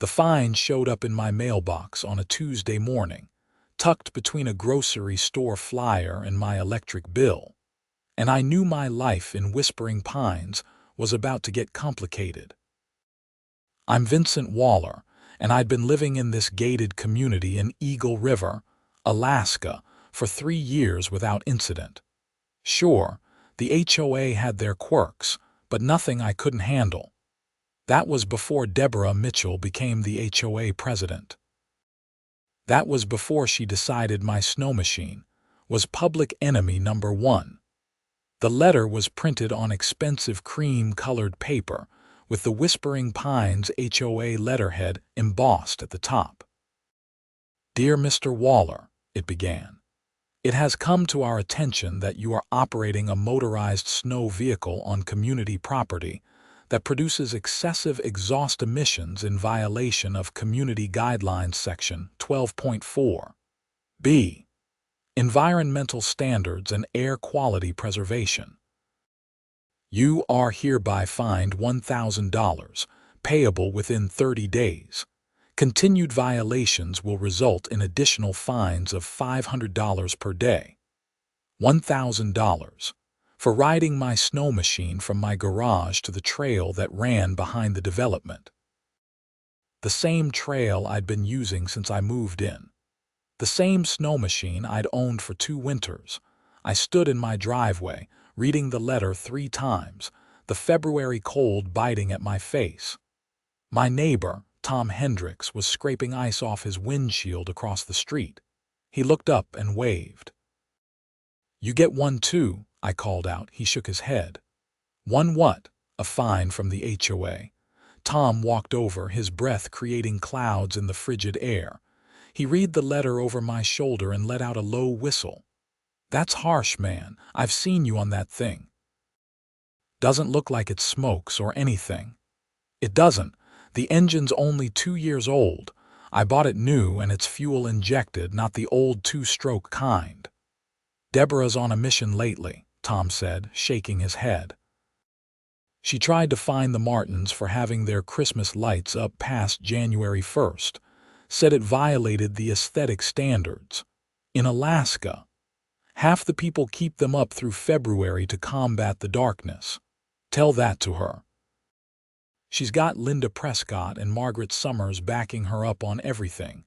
The fine showed up in my mailbox on a Tuesday morning, tucked between a grocery store flyer and my electric bill, and I knew my life in Whispering Pines was about to get complicated. I'm Vincent Waller, and I'd been living in this gated community in Eagle River, Alaska, for 3 years without incident. Sure, the HOA had their quirks, but nothing I couldn't handle. That was before Deborah Mitchell became the HOA president. That was before she decided my Snowmachine was public enemy number 1. The letter was printed on expensive cream-colored paper with the Whispering Pines HOA letterhead embossed at the top. "Dear Mr. Waller," it began, "it has come to our attention that you are operating a motorized snow vehicle on community property that produces excessive exhaust emissions in violation of Community Guidelines Section 12.4 B, Environmental Standards and Air Quality Preservation. You are hereby fined $1,000, payable within 30 days. Continued violations will result in additional fines of $500 per day. $1,000 for riding my Snowmachine from my garage to the trail that ran behind the development. The same trail I'd been using since I moved in. The same Snowmachine I'd owned for 2 winters. I stood in my driveway, reading the letter 3 times, the February cold biting at my face. My neighbor, Tom Hendricks, was scraping ice off his windshield across the street. He looked up and waved. "You get one too," I called out. He shook his head. "One what?" "A fine from the HOA. Tom walked over, his breath creating clouds in the frigid air. He read the letter over my shoulder and let out a low whistle. "That's harsh, man. I've seen you on that thing. Doesn't look like it smokes or anything." "It doesn't. The engine's only 2 years old. I bought it new and it's fuel injected, not the old 2-stroke kind." "Deborah's on a mission lately," Tom said, shaking his head. "She tried to fine the Martins for having their Christmas lights up past January 1st, said it violated the aesthetic standards. In Alaska, half the people keep them up through February to combat the darkness. Tell that to her. She's got Linda Prescott and Margaret Summers backing her up on everything.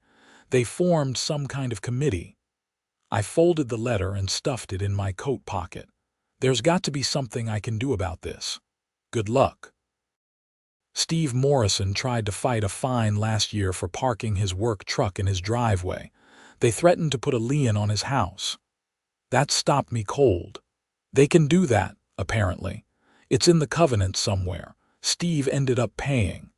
They formed some kind of committee." I folded the letter and stuffed it in my coat pocket. "There's got to be something I can do about this. Good luck." Steve Morrison tried to fight a fine last year for parking his work truck in his driveway. They threatened to put a lien on his house. That stopped me cold. They can do that, apparently. It's in the covenant somewhere. Steve ended up paying.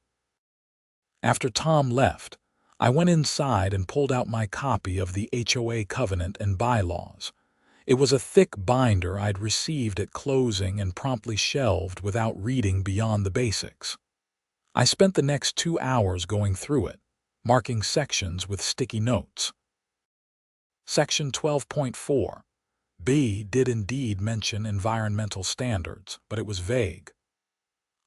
After Tom left, I went inside and pulled out my copy of the HOA covenant and bylaws. It was a thick binder I'd received at closing and promptly shelved without reading beyond the basics. I spent the next 2 hours going through it, marking sections with sticky notes. Section 12.4 B did indeed mention environmental standards, but it was vague.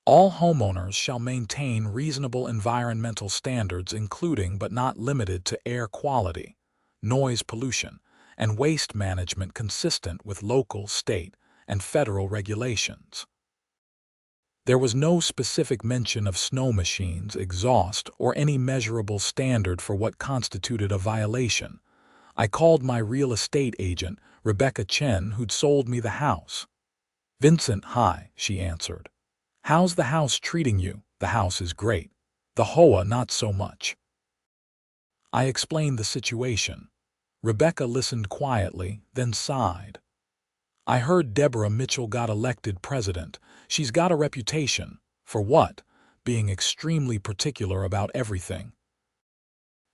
All homeowners shall maintain reasonable environmental standards including but not limited to air quality, noise pollution, and waste management consistent with local, state, and federal regulations. There was no specific mention of Snowmachines, exhaust, or any measurable standard for what constituted a violation. I called my real estate agent, Rebecca Chen, who'd sold me the house. "Vincent, hi," she answered. "How's the house treating you?" "The house is great. The HOA not so much." I explained the situation. Rebecca listened quietly, then sighed. "I heard Deborah Mitchell got elected president. She's got a reputation. For what? Being extremely particular about everything.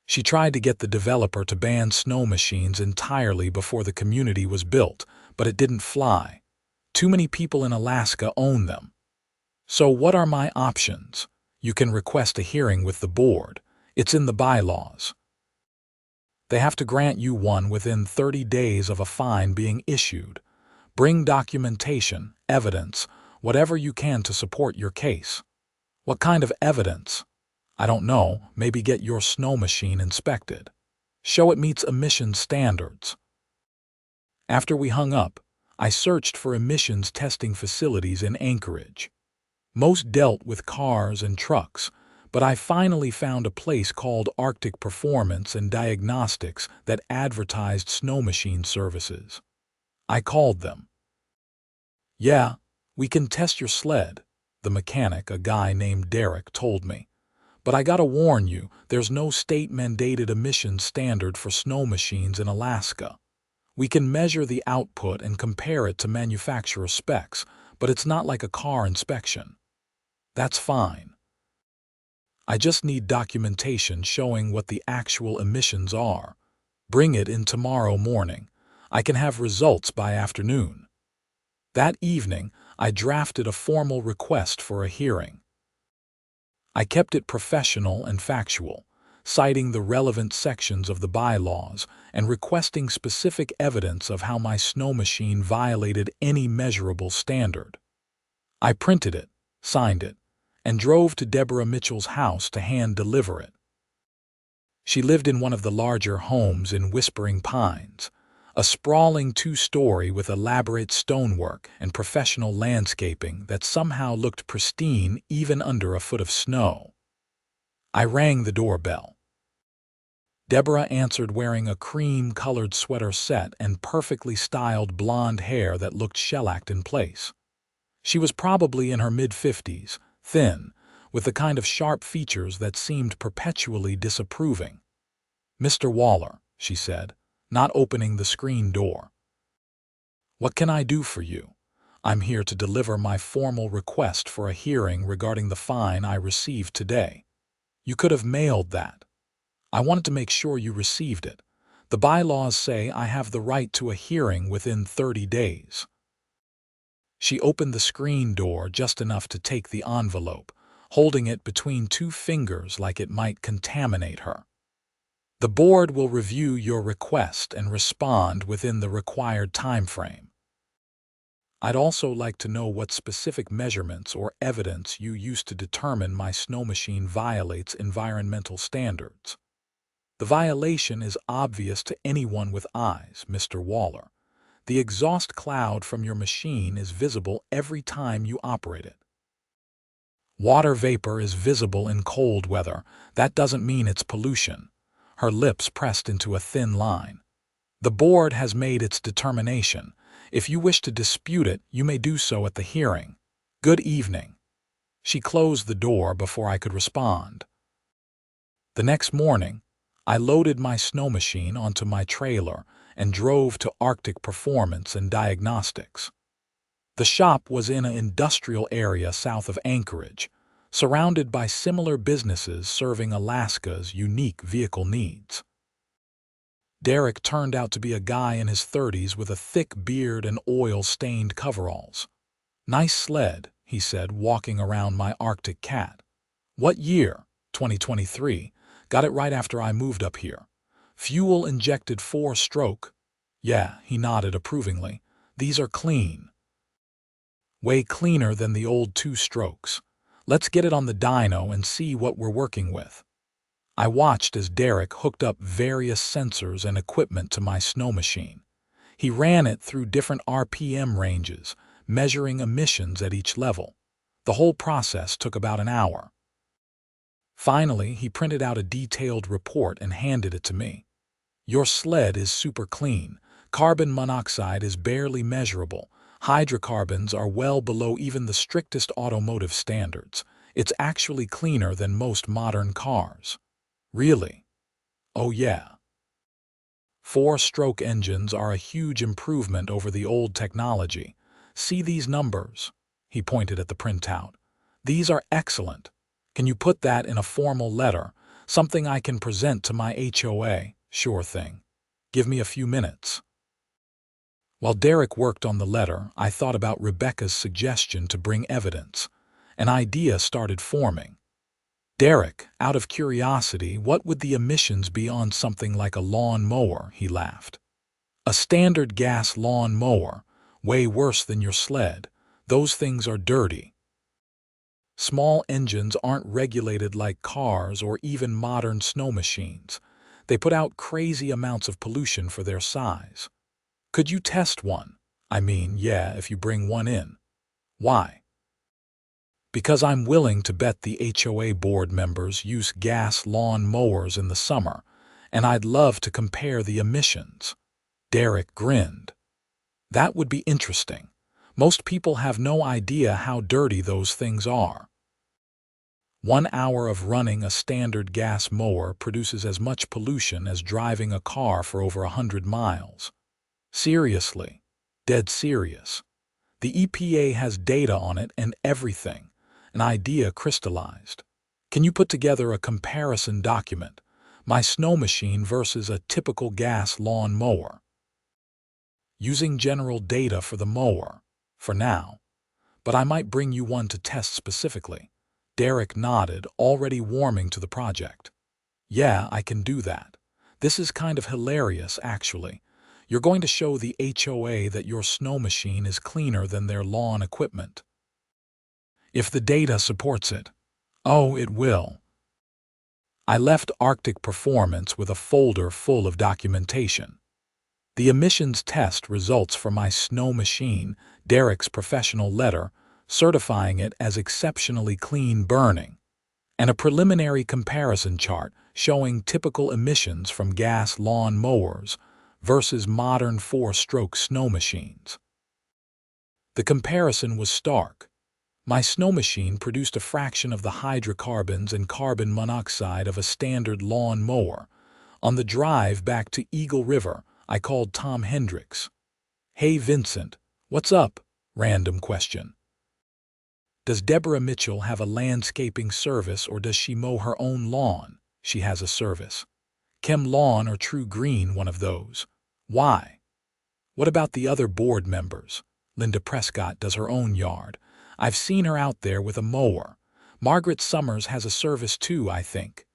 She tried to get the developer to ban Snowmachines entirely before the community was built, but it didn't fly. Too many people in Alaska own them. So what are my options? You can request a hearing with the board. It's in the bylaws. They have to grant you one within 30 days of a fine being issued. Bring documentation, evidence, whatever you can to support your case." "What kind of evidence?" I don't know, maybe get your snow machine inspected. Show it meets emissions standards. After we hung up, I searched for emissions testing facilities in Anchorage. Most dealt with cars and trucks, but I finally found a place called Arctic Performance and Diagnostics that advertised snow machine services. I called them. "Yeah, we can test your sled," the mechanic, a guy named Derek, told me. "But I gotta warn you, there's no state-mandated emissions standard for snow machines in Alaska. We can measure the output and compare it to manufacturer specs, but it's not like a car inspection." "That's fine. I just need documentation showing what the actual emissions are. Bring it in tomorrow morning. I can have results by afternoon." That evening, I drafted a formal request for a hearing. I kept it professional and factual, citing the relevant sections of the bylaws and requesting specific evidence of how my snow machine violated any measurable standard. I printed it, signed it, and drove to Deborah Mitchell's house to hand-deliver it. She lived in one of the larger homes in Whispering Pines, a sprawling two-story with elaborate stonework and professional landscaping that somehow looked pristine even under a foot of snow. I rang the doorbell. Deborah answered wearing a cream-colored sweater set and perfectly styled blonde hair that looked shellacked in place. She was probably in her mid-50s, thin, with the kind of sharp features that seemed perpetually disapproving. "Mr. Waller," she said, not opening the screen door. "What can I do for you? I'm here to deliver my formal request for a hearing regarding the fine I received today. You could have mailed that. I wanted to make sure you received it. The bylaws say I have the right to a hearing within 30 days. She opened the screen door just enough to take the envelope, holding it between two fingers like it might contaminate her. "The board will review your request and respond within the required time frame. I'd also like to know what specific measurements or evidence you used to determine my snow machine violates environmental standards." "The violation is obvious to anyone with eyes, Mr. Waller. The exhaust cloud from your machine is visible every time you operate it. Water vapor is visible in cold weather. That doesn't mean it's pollution." Her lips pressed into a thin line. "The board has made its determination. If you wish to dispute it, you may do so at the hearing. Good evening." She closed the door before I could respond. The next morning, I loaded my snow machine onto my trailer and drove to Arctic Performance and Diagnostics. The shop was in an industrial area south of Anchorage, surrounded by similar businesses serving Alaska's unique vehicle needs. Derek turned out to be a guy in his 30s with a thick beard and oil-stained coveralls. "Nice sled," he said, walking around my Arctic Cat. "What year?" 2023. "Got it right after I moved up here. Fuel-injected 4-stroke. "Yeah," he nodded approvingly. "These are clean. Way cleaner than the old 2-strokes. Let's get it on the dyno and see what we're working with." I watched as Derek hooked up various sensors and equipment to my snow machine. He ran it through different RPM ranges, measuring emissions at each level. The whole process took about an hour. Finally, he printed out a detailed report and handed it to me. "Your sled is super clean. Carbon monoxide is barely measurable. Hydrocarbons are well below even the strictest automotive standards. It's actually cleaner than most modern cars." "Really?" "Oh yeah. 4-stroke engines are a huge improvement over the old technology. See these numbers?" He pointed at the printout. "These are excellent. Can you put that in a formal letter, something I can present to my HOA?" "Sure thing. Give me a few minutes." While Derek worked on the letter, I thought about Rebecca's suggestion to bring evidence. An idea started forming. "Derek, out of curiosity, what would the emissions be on something like a lawn mower?" he laughed. "A standard gas lawn mower, way worse than your sled. Those things are dirty." Small engines aren't regulated like cars or even modern snow machines. They put out crazy amounts of pollution for their size. Could you test one? I mean, yeah, if you bring one in. Why? Because I'm willing to bet the HOA board members use gas lawn mowers in the summer, and I'd love to compare the emissions. Derek grinned. That would be interesting. Most people have no idea how dirty those things are. 1 hour of running a standard gas mower produces as much pollution as driving a car for over 100 miles. Seriously. Dead serious. The EPA has data on it and everything. An idea crystallized. Can you put together a comparison document? My snow machine versus a typical gas lawn mower. Using general data for the mower, for now. But I might bring you one to test specifically. Derek nodded, already warming to the project. Yeah, I can do that. This is kind of hilarious, actually. You're going to show the HOA that your snow machine is cleaner than their lawn equipment. If the data supports it. Oh, it will. I left Arctic Performance with a folder full of documentation. The emissions test results for my snow machine, Derek's professional letter, certifying it as exceptionally clean burning, and a preliminary comparison chart showing typical emissions from gas lawn mowers versus modern 4-stroke snow machines. The comparison was stark. My snow machine produced a fraction of the hydrocarbons and carbon monoxide of a standard lawn mower. On the drive back to Eagle River, I called Tom Hendricks. Hey Vincent, what's up? Random question. Does Deborah Mitchell have a landscaping service or does she mow her own lawn? She has a service. Chem Lawn or True Green, one of those. Why? What about the other board members? Linda Prescott does her own yard. I've seen her out there with a mower. Margaret Summers has a service too, I think.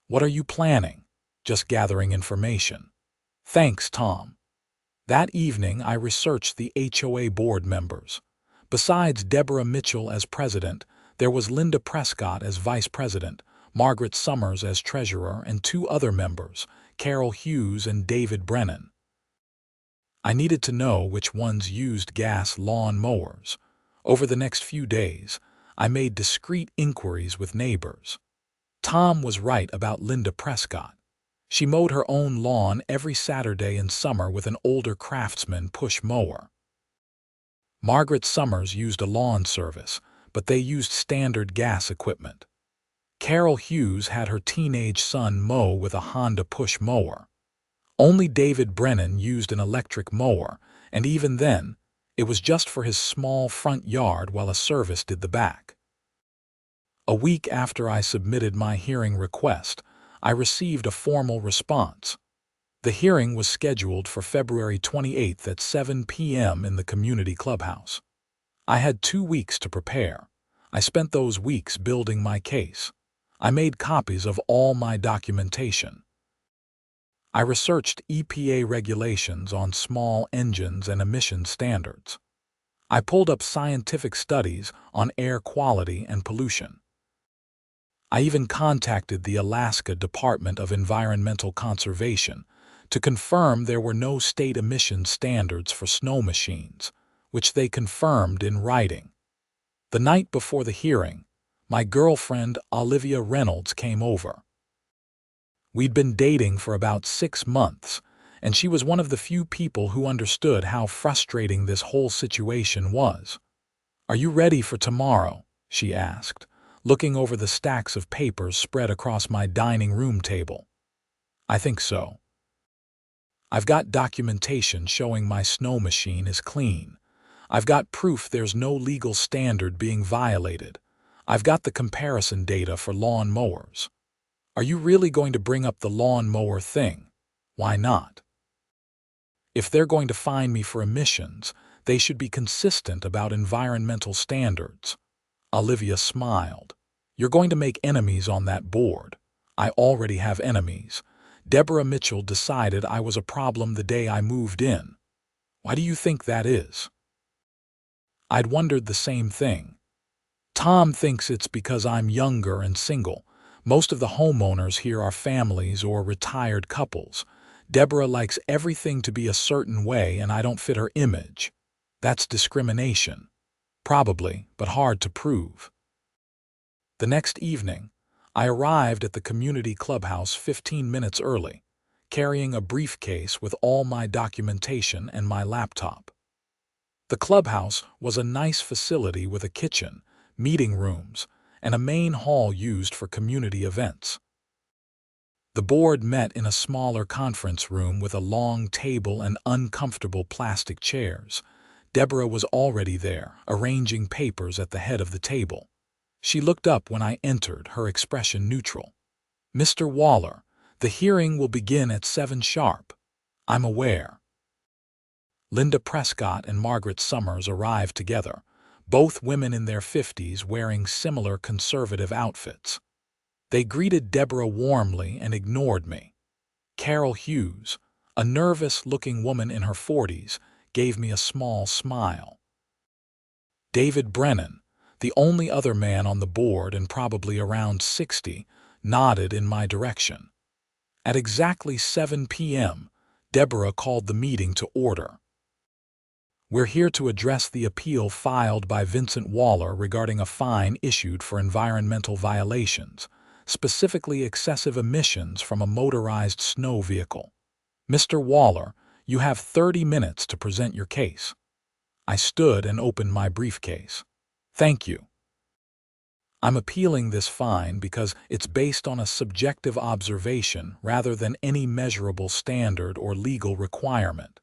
What are you planning? Just gathering information. Thanks, Tom. That evening, I researched the HOA board members. Besides Deborah Mitchell as president, there was Linda Prescott as vice president, Margaret Summers as treasurer, and 2 other members, Carol Hughes and David Brennan. I needed to know which ones used gas lawn mowers. Over the next few days, I made discreet inquiries with neighbors. Tom was right about Linda Prescott. She mowed her own lawn every Saturday in summer with an older Craftsman push mower. Margaret Summers used a lawn service, but they used standard gas equipment. Carol Hughes had her teenage son mow with a Honda push mower. Only David Brennan used an electric mower, and even then, it was just for his small front yard while a service did the back. A week after I submitted my hearing request, I received a formal response. The hearing was scheduled for February 28th at 7 p.m. in the community clubhouse. I had 2 weeks to prepare. I spent those weeks building my case. I made copies of all my documentation. I researched EPA regulations on small engines and emission standards. I pulled up scientific studies on air quality and pollution. I even contacted the Alaska Department of Environmental Conservation to confirm there were no state emission standards for snow machines, which they confirmed in writing. The night before the hearing, my girlfriend Olivia Reynolds came over. We'd been dating for about 6 months, and she was one of the few people who understood how frustrating this whole situation was. "Are you ready for tomorrow?" she asked, looking over the stacks of papers spread across my dining room table. "I think so. I've got documentation showing my snow machine is clean. I've got proof there's no legal standard being violated. I've got the comparison data for lawn mowers." "Are you really going to bring up the lawn mower thing?" "Why not? If they're going to fine me for emissions, they should be consistent about environmental standards." Olivia smiled. "You're going to make enemies on that board." "I already have enemies. Deborah Mitchell decided I was a problem the day I moved in." "Why do you think that is?" I'd wondered the same thing. Tom thinks it's because I'm younger and single. Most of the homeowners here are families or retired couples. Deborah likes everything to be a certain way and I don't fit her image. That's discrimination. Probably, but hard to prove. The next evening, I arrived at the community clubhouse 15 minutes early, carrying a briefcase with all my documentation and my laptop. The clubhouse was a nice facility with a kitchen, meeting rooms, and a main hall used for community events. The board met in a smaller conference room with a long table and uncomfortable plastic chairs. Deborah was already there, arranging papers at the head of the table. She looked up when I entered, her expression neutral. "Mr. Waller, the hearing will begin at 7 sharp. I'm aware." Linda Prescott and Margaret Summers arrived together, both women in their 50s wearing similar conservative outfits. They greeted Deborah warmly and ignored me. Carol Hughes, a nervous-looking woman in her 40s, gave me a small smile. David Brennan, the only other man on the board and probably around 60, nodded in my direction. At exactly 7 p.m., Deborah called the meeting to order. "We're here to address the appeal filed by Vincent Waller regarding a fine issued for environmental violations, specifically excessive emissions from a motorized snow vehicle. Mr. Waller, you have 30 minutes to present your case." I stood and opened my briefcase. "Thank you. I'm appealing this fine because it's based on a subjective observation rather than any measurable standard or legal requirement.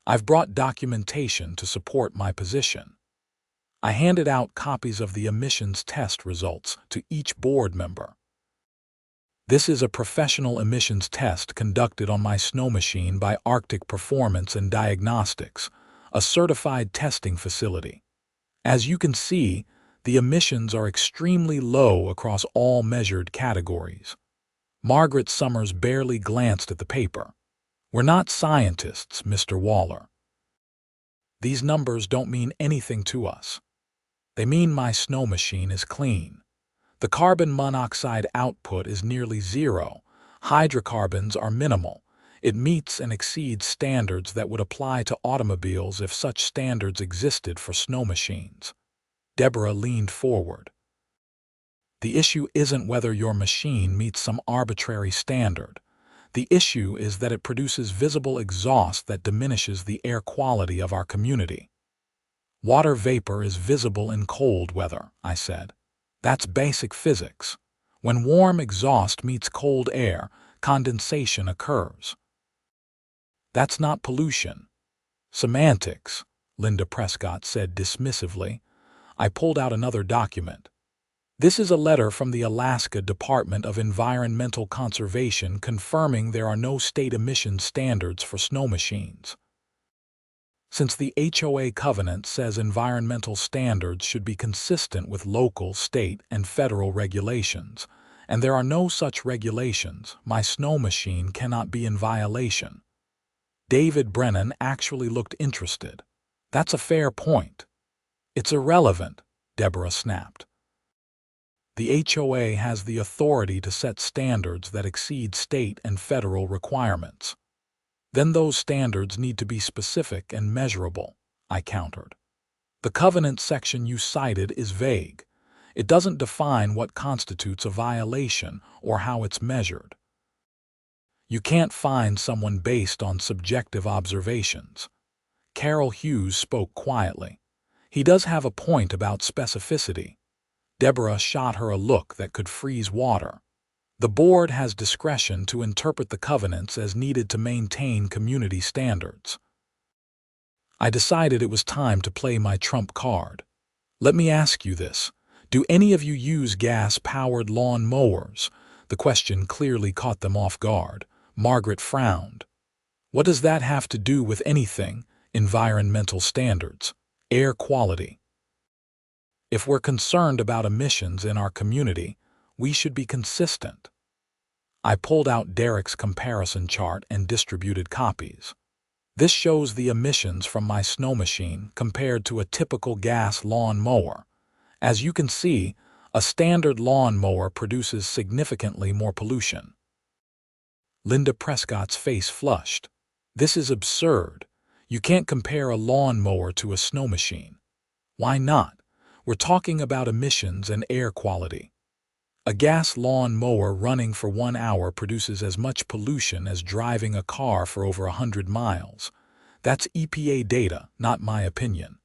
I've brought documentation to support my position." I handed out copies of the emissions test results to each board member. "This is a professional emissions test conducted on my Snowmachine by Arctic Performance and Diagnostics, a certified testing facility. As you can see, the emissions are extremely low across all measured categories." Margaret Summers barely glanced at the paper. "We're not scientists, Mr. Waller. These numbers don't mean anything to us. They mean my Snowmachine is clean. The carbon monoxide output is nearly zero. Hydrocarbons are minimal. It meets and exceeds standards that would apply to automobiles if such standards existed for snowmachines." Deborah leaned forward. "The issue isn't whether your machine meets some arbitrary standard. The issue is that it produces visible exhaust that diminishes the air quality of our community." "Water vapor is visible in cold weather," I said. "That's basic physics. When warm exhaust meets cold air, condensation occurs." "That's not pollution." "Semantics," Linda Prescott said dismissively. I pulled out another document. "This is a letter from the Alaska Department of Environmental Conservation confirming there are no state emission standards for snow machines. Since the HOA covenant says environmental standards should be consistent with local, state, and federal regulations, and there are no such regulations, my snow machine cannot be in violation." David Brennan actually looked interested. "That's a fair point." "It's irrelevant," Deborah snapped. "The HOA has the authority to set standards that exceed state and federal requirements. Then those standards need to be specific and measurable," I countered. "The covenant section you cited is vague. It doesn't define what constitutes a violation or how it's measured. You can't fine someone based on subjective observations." Carol Hughes spoke quietly. "He does have a point about specificity." Deborah shot her a look that could freeze water. "The board has discretion to interpret the covenants as needed to maintain community standards." I decided it was time to play my trump card. "Let me ask you this. Do any of you use gas-powered lawn mowers?" The question clearly caught them off guard. Margaret frowned. "What does that have to do with anything? Environmental standards, air quality. If we're concerned about emissions in our community, we should be consistent." I pulled out Derek's comparison chart and distributed copies. "This shows the emissions from my snow machine compared to a typical gas lawn mower. As you can see, a standard lawn mower produces significantly more pollution. Linda Prescott's face flushed. This is absurd. You can't compare a lawn mower to a snow machine. Why not? We're talking about emissions and air quality. A gas lawn mower running for 1 hour produces as much pollution as driving a car for over 100 miles. That's EPA data, not my opinion.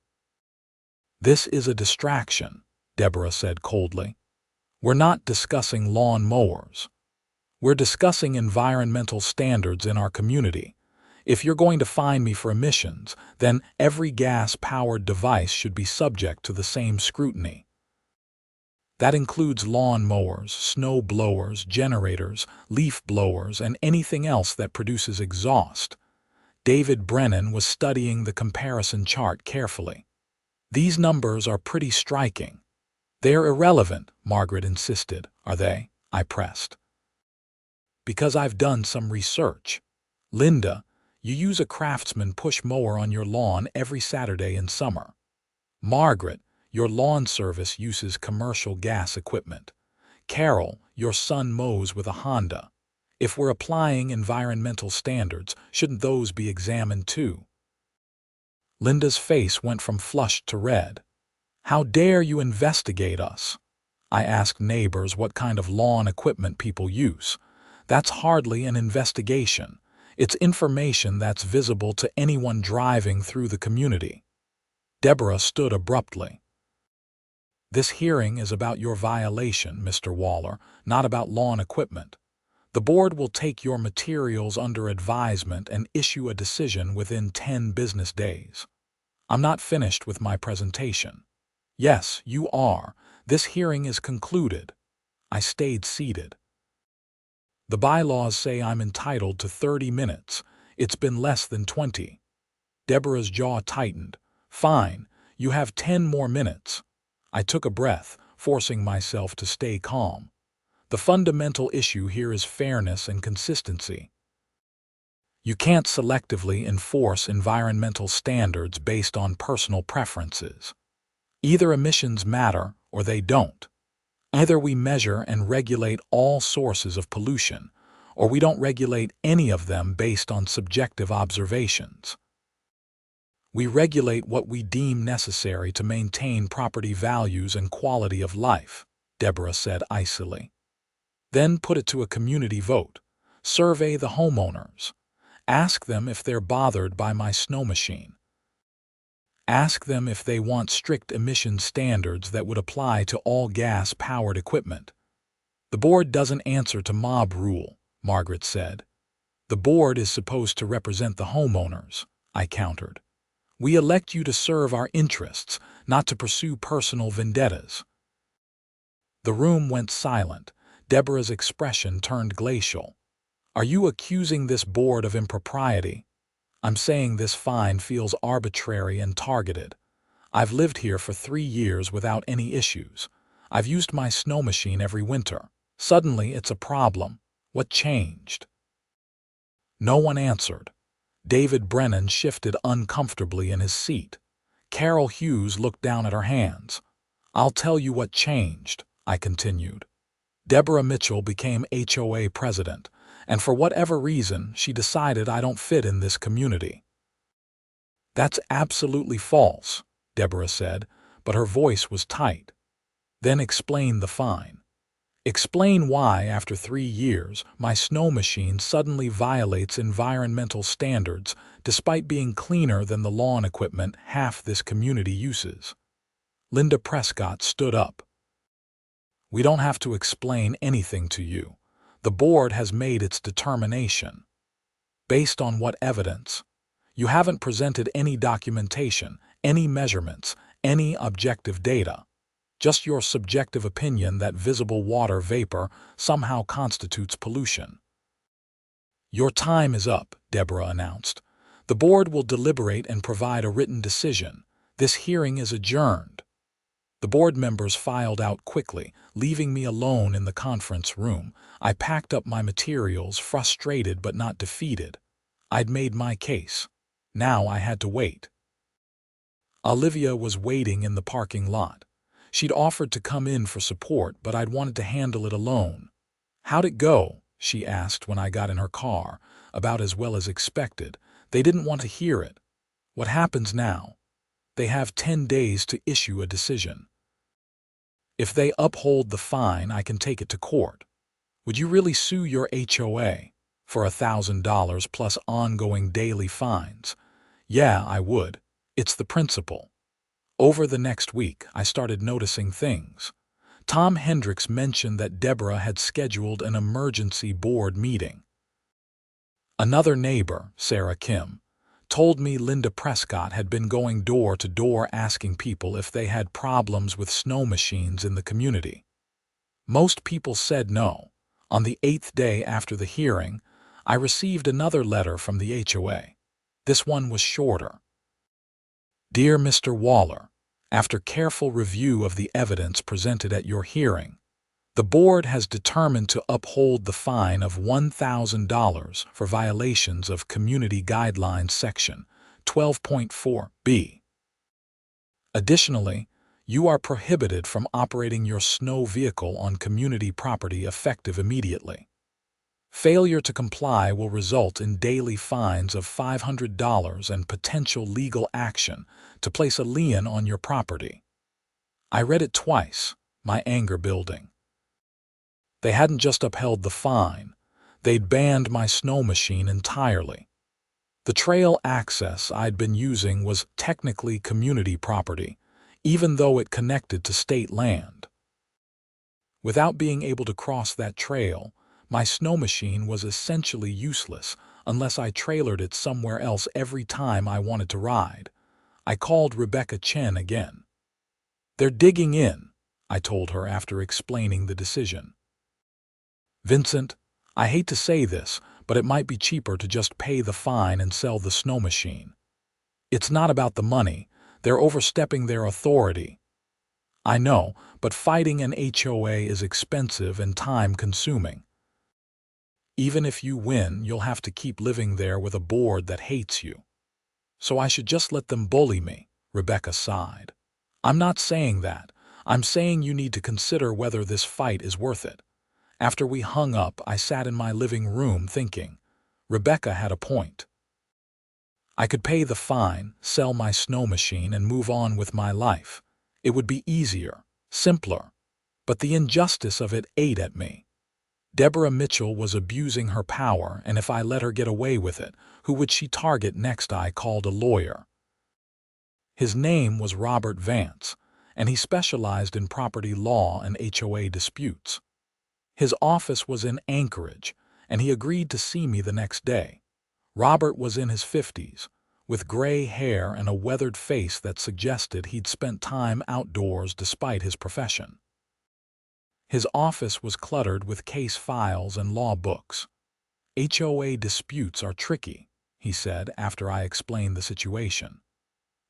This is a distraction, Deborah said coldly. We're not discussing lawn mowers. We're discussing environmental standards in our community. If you're going to fine me for emissions, then every gas-powered device should be subject to the same scrutiny. That includes lawn mowers, snow blowers, generators, leaf blowers, and anything else that produces exhaust. David Brennan was studying the comparison chart carefully. These numbers are pretty striking. They're irrelevant, Margaret insisted. Are they? I pressed. Because I've done some research. Linda, you use a Craftsman push mower on your lawn every Saturday in summer. Margaret, your lawn service uses commercial gas equipment. Carol, your son mows with a Honda. If we're applying environmental standards, shouldn't those be examined too? Linda's face went from flushed to red. How dare you investigate us? I asked neighbors what kind of lawn equipment people use. That's hardly an investigation. It's information that's visible to anyone driving through the community. Deborah stood abruptly. This hearing is about your violation, Mr. Waller, not about lawn equipment. The board will take your materials under advisement and issue a decision within 10 business days. I'm not finished with my presentation. Yes, you are. This hearing is concluded. I stayed seated. The bylaws say I'm entitled to 30 minutes. It's been less than 20. Deborah's jaw tightened. Fine, you have 10 more minutes. I took a breath, forcing myself to stay calm. The fundamental issue here is fairness and consistency. You can't selectively enforce environmental standards based on personal preferences. Either emissions matter or they don't. Either we measure and regulate all sources of pollution, or we don't regulate any of them based on subjective observations. We regulate what we deem necessary to maintain property values and quality of life, Deborah said icily. Then put it to a community vote. Survey the homeowners. Ask them if they're bothered by my snow machine. Ask them if they want strict emission standards that would apply to all gas-powered equipment. The board doesn't answer to mob rule, Margaret said. The board is supposed to represent the homeowners, I countered. We elect you to serve our interests, not to pursue personal vendettas. The room went silent. Deborah's expression turned glacial. Are you accusing this board of impropriety? I'm saying this fine feels arbitrary and targeted. I've lived here for 3 years without any issues. I've used my snow machine every winter. Suddenly it's a problem. What changed? No one answered. David Brennan shifted uncomfortably in his seat. Carol Hughes looked down at her hands. I'll tell you what changed, I continued. Deborah Mitchell became HOA president, and for whatever reason, she decided I don't fit in this community. That's absolutely false, Deborah said, but her voice was tight. Then explain the fine. Explain why, after 3 years, my snow machine suddenly violates environmental standards despite being cleaner than the lawn equipment half this community uses. Linda Prescott stood up. We don't have to explain anything to you. The board has made its determination. Based on what evidence? You haven't presented any documentation, any measurements, any objective data. Just your subjective opinion that visible water vapor somehow constitutes pollution. Your time is up, Deborah announced. The board will deliberate and provide a written decision. This hearing is adjourned. The board members filed out quickly, leaving me alone in the conference room. I packed up my materials, frustrated but not defeated. I'd made my case. Now I had to wait. Olivia was waiting in the parking lot. She'd offered to come in for support, but I'd wanted to handle it alone. "How'd it go?" she asked when I got in her car. "About as well as expected." They didn't want to hear it. "What happens now?" "They have 10 days to issue a decision. If they uphold the fine, I can take it to court." "Would you really sue your HOA for $1,000 plus ongoing daily fines?" "Yeah, I would. It's the principle." Over the next week, I started noticing things. Tom Hendricks mentioned that Deborah had scheduled an emergency board meeting. Another neighbor, Sarah Kim, told me Linda Prescott had been going door to door asking people if they had problems with snow machines in the community. Most people said no. On the 8th day after the hearing, I received another letter from the HOA. This one was shorter. "Dear Mr. Waller, after careful review of the evidence presented at your hearing, the board has determined to uphold the fine of $1,000 for violations of Community Guidelines Section 12.4b. Additionally, you are prohibited from operating your snow vehicle on community property effective immediately. Failure to comply will result in daily fines of $500 and potential legal action to place a lien on your property." I read it twice, my anger building. They hadn't just upheld the fine, they'd banned my snow machine entirely. The trail access I'd been using was technically community property, even though it connected to state land. Without being able to cross that trail, my snow machine was essentially useless unless I trailered it somewhere else every time I wanted to ride. I called Rebecca Chen again. "They're digging in," I told her after explaining the decision. "Vincent, I hate to say this, but it might be cheaper to just pay the fine and sell the snow machine. It's not about the money. They're overstepping their authority." "I know, but fighting an HOA is expensive and time-consuming. Even if you win, you'll have to keep living there with a board that hates you." "So I should just let them bully me," Rebecca sighed. "I'm not saying that. I'm saying you need to consider whether this fight is worth it." After we hung up, I sat in my living room thinking. Rebecca had a point. I could pay the fine, sell my snow machine, and move on with my life. It would be easier, simpler. But the injustice of it ate at me. Deborah Mitchell was abusing her power, and if I let her get away with it, who would she target next? I called a lawyer. His name was Robert Vance, and he specialized in property law and HOA disputes. His office was in Anchorage, and he agreed to see me the next day. Robert was in his 50s, with gray hair and a weathered face that suggested he'd spent time outdoors despite his profession. His office was cluttered with case files and law books. "HOA disputes are tricky," he said after I explained the situation.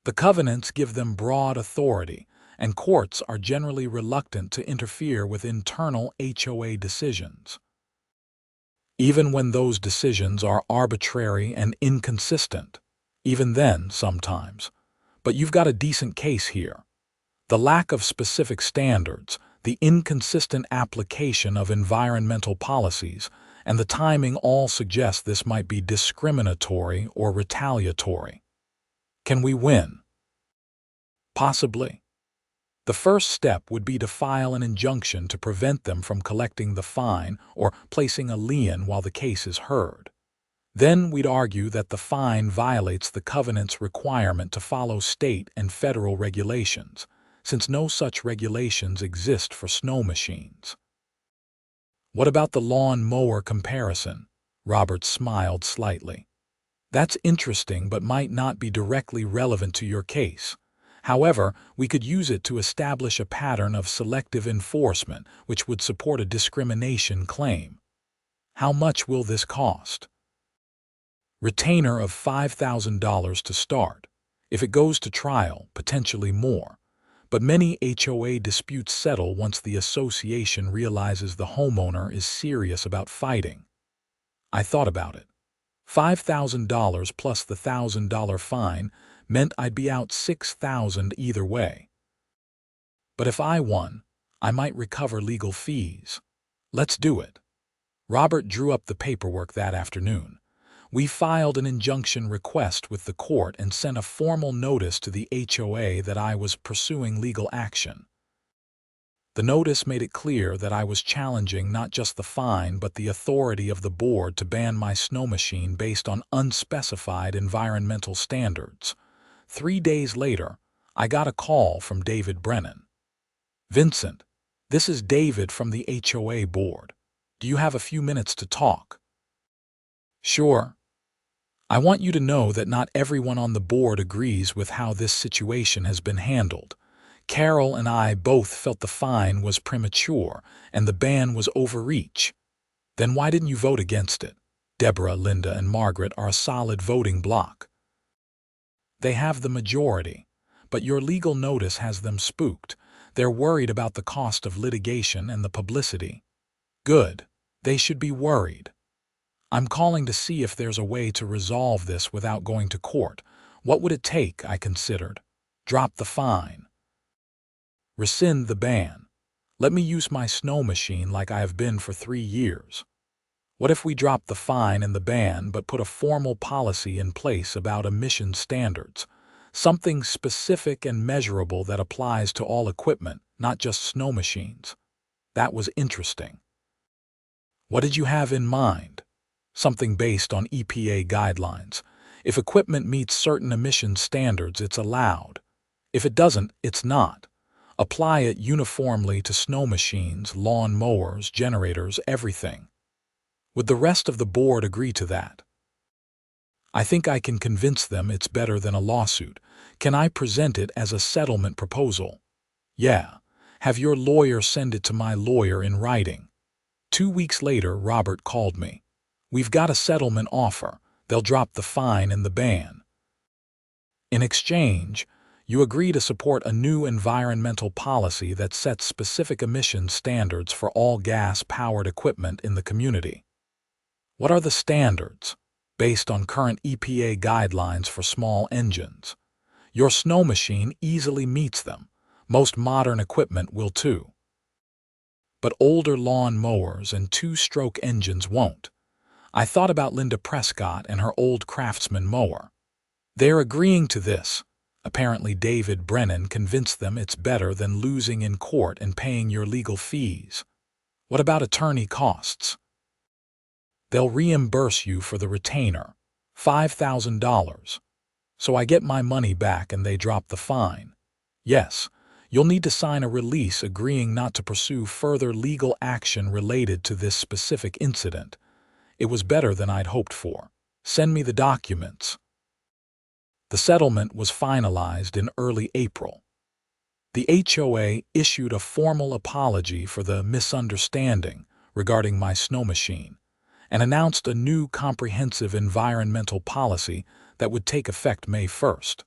"The covenants give them broad authority, and courts are generally reluctant to interfere with internal HOA decisions. Even when those decisions are arbitrary and inconsistent, even then sometimes. But you've got a decent case here. The lack of specific standards, the inconsistent application of environmental policies, and the timing all suggest this might be discriminatory or retaliatory. Can we win?" "Possibly. The first step would be to file an injunction to prevent them from collecting the fine or placing a lien while the case is heard. Then we'd argue that the fine violates the covenant's requirement to follow state and federal regulations, since no such regulations exist for snow machines." "What about the lawn mower comparison?" Robert smiled slightly. "That's interesting but might not be directly relevant to your case. However, we could use it to establish a pattern of selective enforcement which would support a discrimination claim." "How much will this cost?" "Retainer of $5,000 to start. If it goes to trial, potentially more. But many HOA disputes settle once the association realizes the homeowner is serious about fighting." I thought about it. $5,000 plus the $1,000 fine meant I'd be out $6,000 either way. But if I won, I might recover legal fees. Let's do it. Robert drew up the paperwork that afternoon. We filed an injunction request with the court and sent a formal notice to the HOA that I was pursuing legal action. The notice made it clear that I was challenging not just the fine but the authority of the board to ban my snow machine based on unspecified environmental standards. 3 days later, I got a call from David Brennan. "Vincent, this is David from the HOA board. Do you have a few minutes to talk?" "Sure. I want you to know that not everyone on the board agrees with how this situation has been handled. Carol and I both felt the fine was premature and the ban was overreach." "Then why didn't you vote against it? Deborah, Linda, and Margaret are a solid voting bloc." "They have the majority, but your legal notice has them spooked. They're worried about the cost of litigation and the publicity." "Good. They should be worried. I'm calling to see if there's a way to resolve this without going to court. What would it take?" I considered. "Drop the fine. Rescind the ban. Let me use my snow machine like I have been for 3 years. What if we drop the fine and the ban but put a formal policy in place about emission standards? Something specific and measurable that applies to all equipment, not just snow machines." That was interesting. "What did you have in mind?" "Something based on EPA guidelines. If equipment meets certain emission standards, it's allowed. If it doesn't, it's not. Apply it uniformly to snow machines, lawn mowers, generators, everything." "Would the rest of the board agree to that?" "I think I can convince them it's better than a lawsuit. Can I present it as a settlement proposal?" "Yeah. Have your lawyer send it to my lawyer in writing." 2 weeks later, Robert called me. "We've got a settlement offer. They'll drop the fine and the ban. In exchange, you agree to support a new environmental policy that sets specific emission standards for all gas-powered equipment in the community." "What are the standards?" "Based on current EPA guidelines for small engines. Your snow machine easily meets them. Most modern equipment will too. But older lawn mowers and 2-stroke engines won't. I thought about Linda Prescott and her old Craftsman mower. They're agreeing to this. Apparently David Brennan convinced them it's better than losing in court and paying your legal fees." "What about attorney costs?" "They'll reimburse you for the retainer, $5,000. So I get my money back and they drop the fine." "Yes, you'll need to sign a release agreeing not to pursue further legal action related to this specific incident." It was better than I'd hoped for. "Send me the documents." The settlement was finalized in early April. The HOA issued a formal apology for the misunderstanding regarding my snow machine and announced a new comprehensive environmental policy that would take effect May 1st.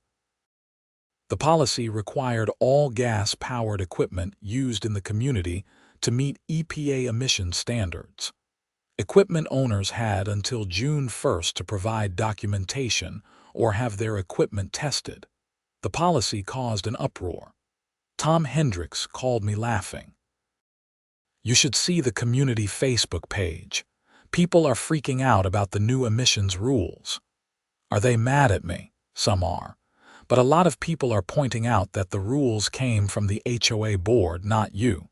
The policy required all gas-powered equipment used in the community to meet EPA emission standards. Equipment owners had until June 1st to provide documentation or have their equipment tested. The policy caused an uproar. Tom Hendricks called me laughing. "You should see the community Facebook page. People are freaking out about the new emissions rules." "Are they mad at me?" "Some are. But a lot of people are pointing out that the rules came from the HOA board, not you.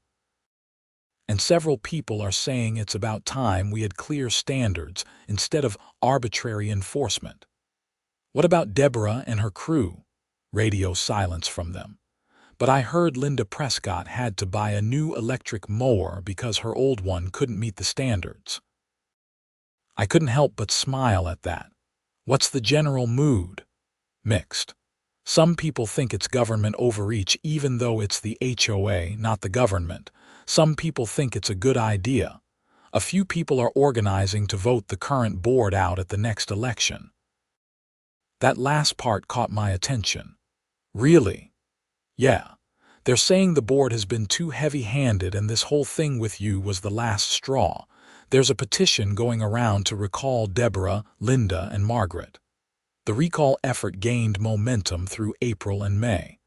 And several people are saying it's about time we had clear standards instead of arbitrary enforcement." "What about Deborah and her crew?" Radio silence from them. "But I heard Linda Prescott had to buy a new electric mower because her old one couldn't meet the standards." I couldn't help but smile at that. "What's the general mood?" "Mixed. Some people think it's government overreach even though it's the HOA, not the government. Some people think it's a good idea. A few people are organizing to vote the current board out at the next election." That last part caught my attention. "Really?" "Yeah. They're saying the board has been too heavy-handed and this whole thing with you was the last straw. There's a petition going around to recall Deborah, Linda, and Margaret." The recall effort gained momentum through April and May.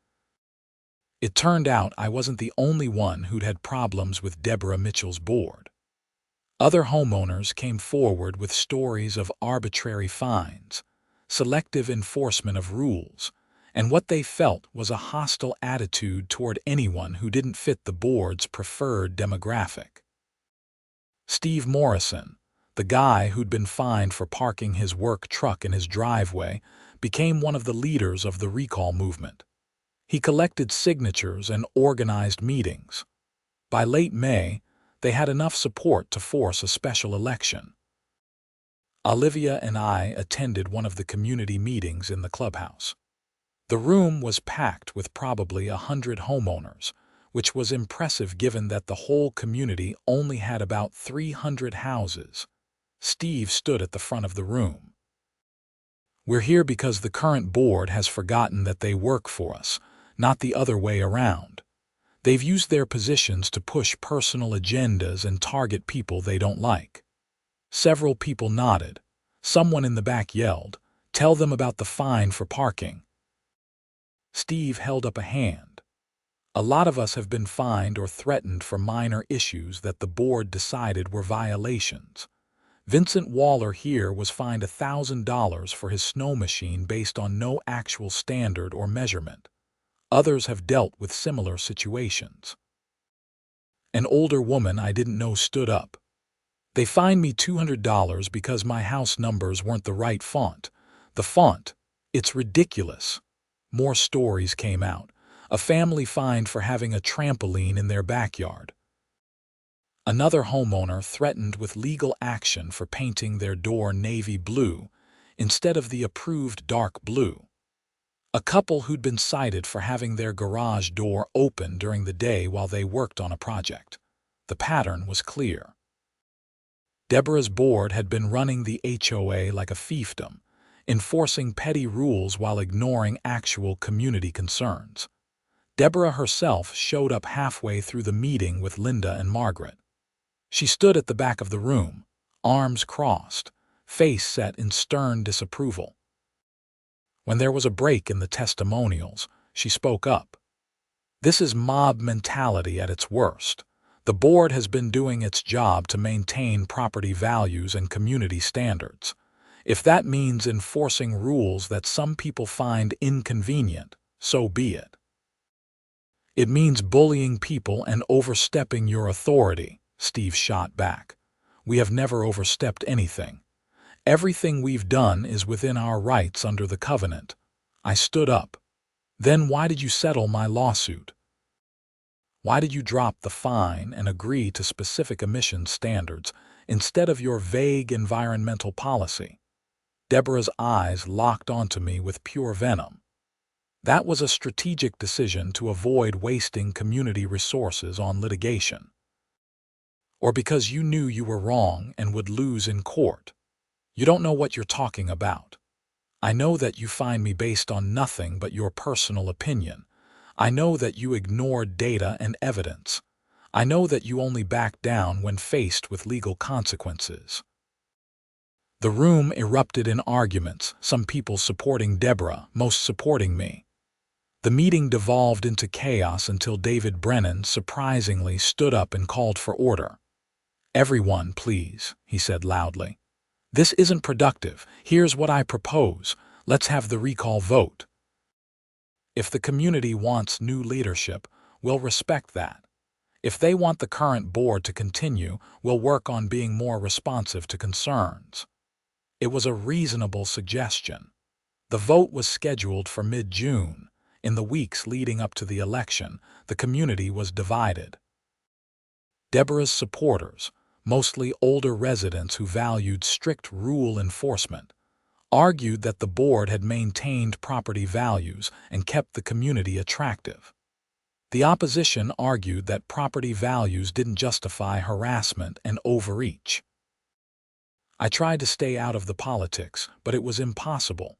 It turned out I wasn't the only one who'd had problems with Deborah Mitchell's board. Other homeowners came forward with stories of arbitrary fines, selective enforcement of rules, and what they felt was a hostile attitude toward anyone who didn't fit the board's preferred demographic. Steve Morrison, the guy who'd been fined for parking his work truck in his driveway, became one of the leaders of the recall movement. He collected signatures and organized meetings. By late May, they had enough support to force a special election. Olivia and I attended one of the community meetings in the clubhouse. The room was packed with probably 100 homeowners, which was impressive given that the whole community only had about 300 houses. Steve stood at the front of the room. "We're here because the current board has forgotten that they work for us, not the other way around. They've used their positions to push personal agendas and target people they don't like." Several people nodded. Someone in the back yelled, "Tell them about the fine for parking." Steve held up a hand. "A lot of us have been fined or threatened for minor issues that the board decided were violations. Vincent Waller here was fined $1,000 for his Snowmachine based on no actual standard or measurement. Others have dealt with similar situations." An older woman I didn't know stood up. "They fined me $200 because my house numbers weren't the right font. The font, it's ridiculous." More stories came out. A family fined for having a trampoline in their backyard. Another homeowner threatened with legal action for painting their door navy blue instead of the approved dark blue. A couple who'd been cited for having their garage door open during the day while they worked on a project. The pattern was clear. Deborah's board had been running the HOA like a fiefdom, enforcing petty rules while ignoring actual community concerns. Deborah herself showed up halfway through the meeting with Linda and Margaret. She stood at the back of the room, arms crossed, face set in stern disapproval. When there was a break in the testimonials, she spoke up. "This is mob mentality at its worst. The board has been doing its job to maintain property values and community standards. If that means enforcing rules that some people find inconvenient, so be it. It means bullying people and overstepping your authority," Steve shot back. "We have never overstepped anything. Everything we've done is within our rights under the covenant." I stood up. "Then why did you settle my lawsuit? Why did you drop the fine and agree to specific emission standards instead of your vague environmental policy?" Deborah's eyes locked onto me with pure venom. "That was a strategic decision to avoid wasting community resources on litigation. Or because you knew you were wrong and would lose in court. You don't know what you're talking about. I know that you find me based on nothing but your personal opinion. I know that you ignored data and evidence. I know that you only back down when faced with legal consequences." The room erupted in arguments, some people supporting Deborah, most supporting me. The meeting devolved into chaos until David Brennan surprisingly stood up and called for order. "Everyone, please," he said loudly. "This isn't productive. Here's what I propose. Let's have the recall vote. If the community wants new leadership, we'll respect that. If they want the current board to continue, we'll work on being more responsive to concerns." It was a reasonable suggestion. The vote was scheduled for mid-June. In the weeks leading up to the election, the community was divided. Deborah's supporters, mostly older residents who valued strict rule enforcement, argued that the board had maintained property values and kept the community attractive. The opposition argued that property values didn't justify harassment and overreach. I tried to stay out of the politics, but it was impossible.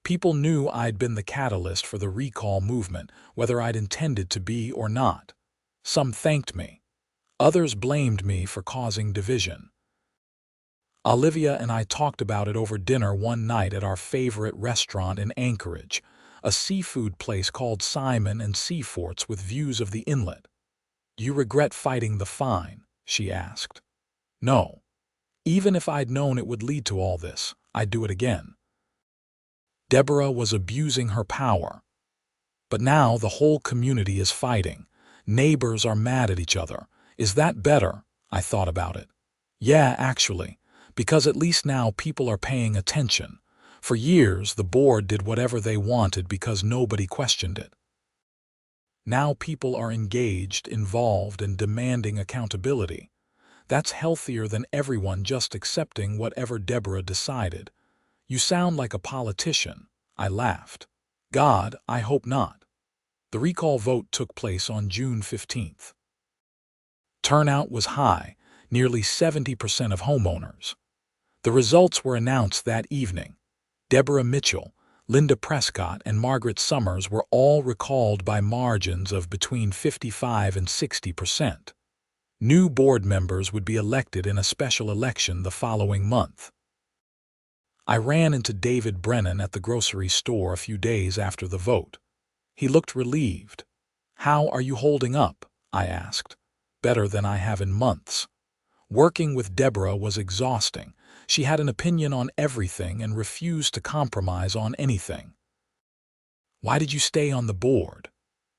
People knew I'd been the catalyst for the recall movement, whether I'd intended to be or not. Some thanked me. Others blamed me for causing division. Olivia and I talked about it over dinner one night at our favorite restaurant in Anchorage, a seafood place called Simon and Seaforts with views of the inlet. "Do you regret fighting the fine?" she asked. "No. Even if I'd known it would lead to all this, I'd do it again." Deborah was abusing her power. But now the whole community is fighting. Neighbors are mad at each other. Is that better? I thought about it. Yeah, actually, because at least now people are paying attention. For years, the board did whatever they wanted because nobody questioned it. Now people are engaged, involved, and demanding accountability. That's healthier than everyone just accepting whatever Deborah decided. "You sound like a politician," I laughed. "God, I hope not." The recall vote took place on June 15th. Turnout was high, nearly 70% of homeowners. The results were announced that evening. Deborah Mitchell, Linda Prescott, and Margaret Summers were all recalled by margins of between 55 and 60%. New board members would be elected in a special election the following month. I ran into David Brennan at the grocery store a few days after the vote. He looked relieved. "How are you holding up?" I asked. "Better than I have in months." Working with Deborah was exhausting. She had an opinion on everything and refused to compromise on anything. "Why did you stay on the board?"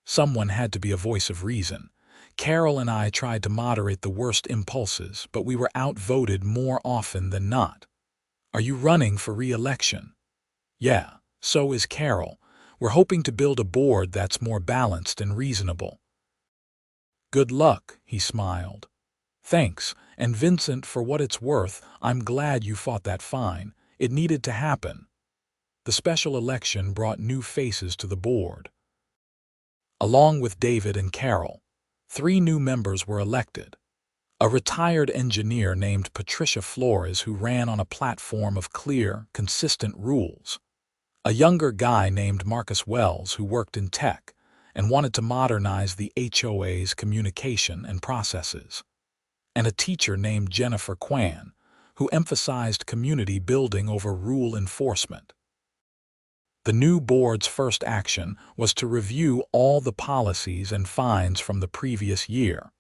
Someone had to be a voice of reason. Carol and I tried to moderate the worst impulses, but we were outvoted more often than not. "Are you running for re-election?" "Yeah, so is Carol. We're hoping to build a board that's more balanced and reasonable." "Good luck," he smiled. "Thanks, and Vincent, for what it's worth, I'm glad you fought that fine. It needed to happen." The special election brought new faces to the board. Along with David and Carol, 3 new members were elected. A retired engineer named Patricia Flores, who ran on a platform of clear, consistent rules. A younger guy named Marcus Wells, who worked in tech and wanted to modernize the HOA's communication and processes. And a teacher named Jennifer Kwan, who emphasized community building over rule enforcement. The new board's first action was to review all the policies and fines from the previous year.